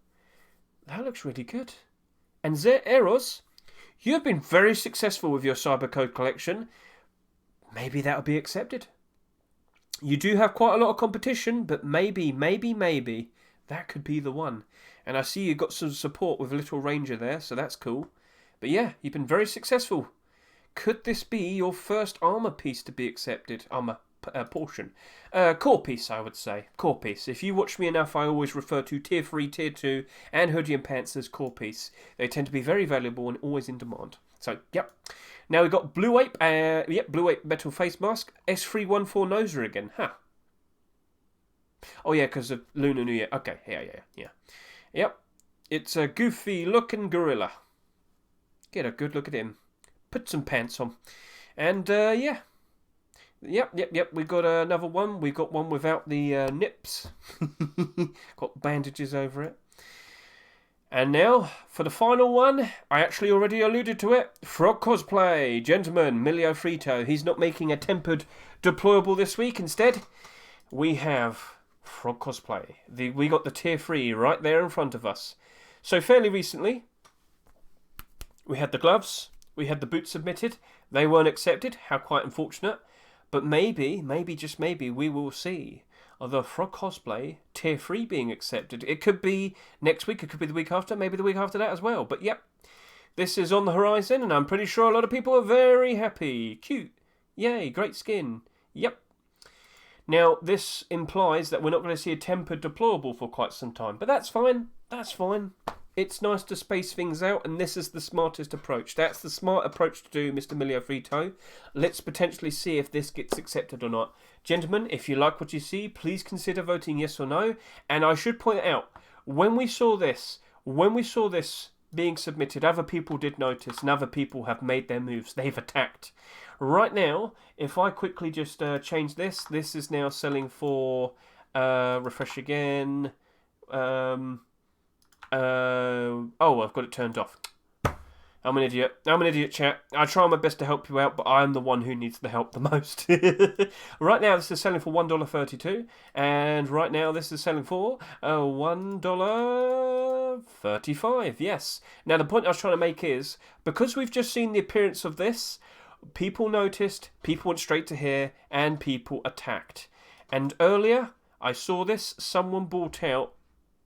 That looks really good. And Eros, you've been very successful with your Cybercode collection. Maybe that'll be accepted. You do have quite a lot of competition, but maybe, that could be the one. And I see you got some support with Little Ranger there, so that's cool. But yeah, you've been very successful. Could this be your first armour piece to be accepted? Armour portion. Core piece, I would say. Core piece. If you watch me enough, I always refer to Tier 3, Tier 2, and Hoodies Pants as core piece. They tend to be very valuable and always in demand. So, yep. Now we've got Blue Ape. Blue Ape Metal Face Mask. S314 Noser again. Huh. Oh, yeah, because of Lunar New Year. Okay, yeah. Yep. It's a goofy-looking gorilla. Get a good look at him. Put some pants on. And, yeah. Yep. We got another one. We got one without the nips. Got bandages over it. And now, for the final one, I actually already alluded to it. Frog cosplay. Gentleman, Milio Frito. He's not making a tempered deployable this week. Instead, we have Frog cosplay. We got the Tier 3 right there in front of us. So fairly recently, we had the gloves. We had the boots submitted. They weren't accepted. How quite unfortunate. But maybe, just maybe, we will see the Frog cosplay Tier 3 being accepted. It could be next week. It could be the week after. Maybe the week after that as well. But yep, this is on the horizon. And I'm pretty sure a lot of people are very happy. Cute. Yay, great skin. Yep. Now, this implies that we're not going to see a tempered deployable for quite some time. But that's fine. That's fine. It's nice to space things out, and this is the smartest approach. That's the smart approach to do, Mr. Milio Frito. Let's potentially see if this gets accepted or not. Gentlemen, if you like what you see, please consider voting yes or no. And I should point out, when we saw this being submitted, other people did notice, and other people have made their moves. They've attacked. Right now, if I quickly just change this is now selling for, refresh again, I've got it turned off. I'm an idiot, chat. I try my best to help you out, but I'm the one who needs the help the most. Right now, this is selling for $1.32, and right now, this is selling for $1.35. Yes. Now, the point I was trying to make is, because we've just seen the appearance of this, people noticed, people went straight to here, and people attacked. And earlier, I saw this. Someone bought out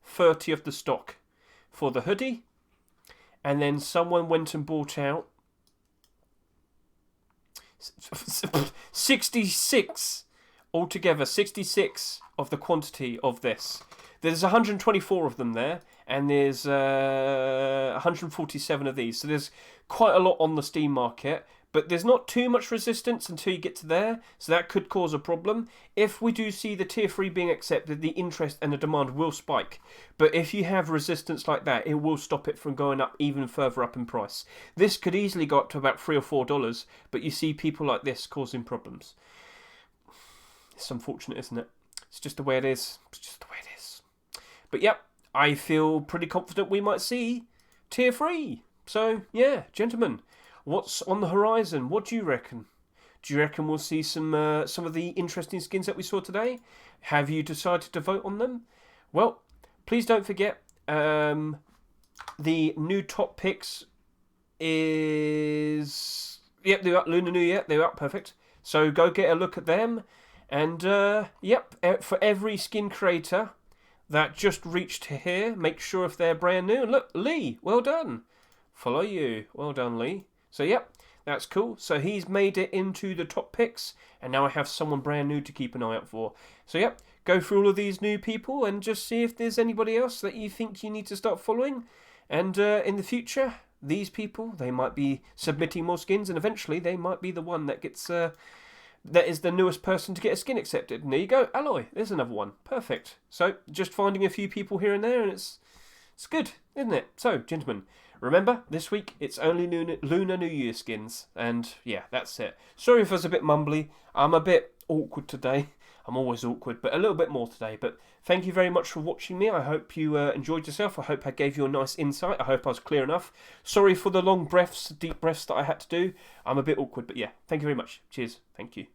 30 of the stock for the hoodie, and then someone went and bought out 66 altogether, 66 of the quantity of this. There's 124 of them there, and there's 147 of these, so there's quite a lot on the Steam market. But there's not too much resistance until you get to there, so that could cause a problem. If we do see the Tier 3 being accepted, the interest and the demand will spike. But if you have resistance like that, it will stop it from going up even further up in price. This could easily go up to about $3 or $4, but you see people like this causing problems. It's unfortunate, isn't it? It's just the way it is. But yep, I feel pretty confident we might see Tier 3. So, yeah, gentlemen. What's on the horizon? What do you reckon? Do you reckon we'll see some of the interesting skins that we saw today? Have you decided to vote on them? Well, please don't forget, the new top picks is... Yep, they're up. Lunar New Year, they're up, perfect. So go get a look at them. And, yep, for every skin creator that just reached here, make sure if they're brand new. And look, Lee, well done. Follow you. Well done, Lee. So, yep, that's cool. So he's made it into the top picks, and now I have someone brand new to keep an eye out for. So yep, go through all of these new people and just see if there's anybody else that you think you need to start following. And in the future, these people, they might be submitting more skins, and eventually they might be the one that gets that is the newest person to get a skin accepted. And there you go, Alloy. There's another one. Perfect. So just finding a few people here and there, and it's good, isn't it? So, gentlemen, remember, this week it's only Lunar New Year skins. And yeah, that's it. Sorry if I was a bit mumbly. I'm a bit awkward today. I'm always awkward, but a little bit more today. But thank you very much for watching me. I hope you enjoyed yourself. I hope I gave you a nice insight. I hope I was clear enough. Sorry for the long breaths, deep breaths that I had to do. I'm a bit awkward, but yeah, thank you very much. Cheers. Thank you.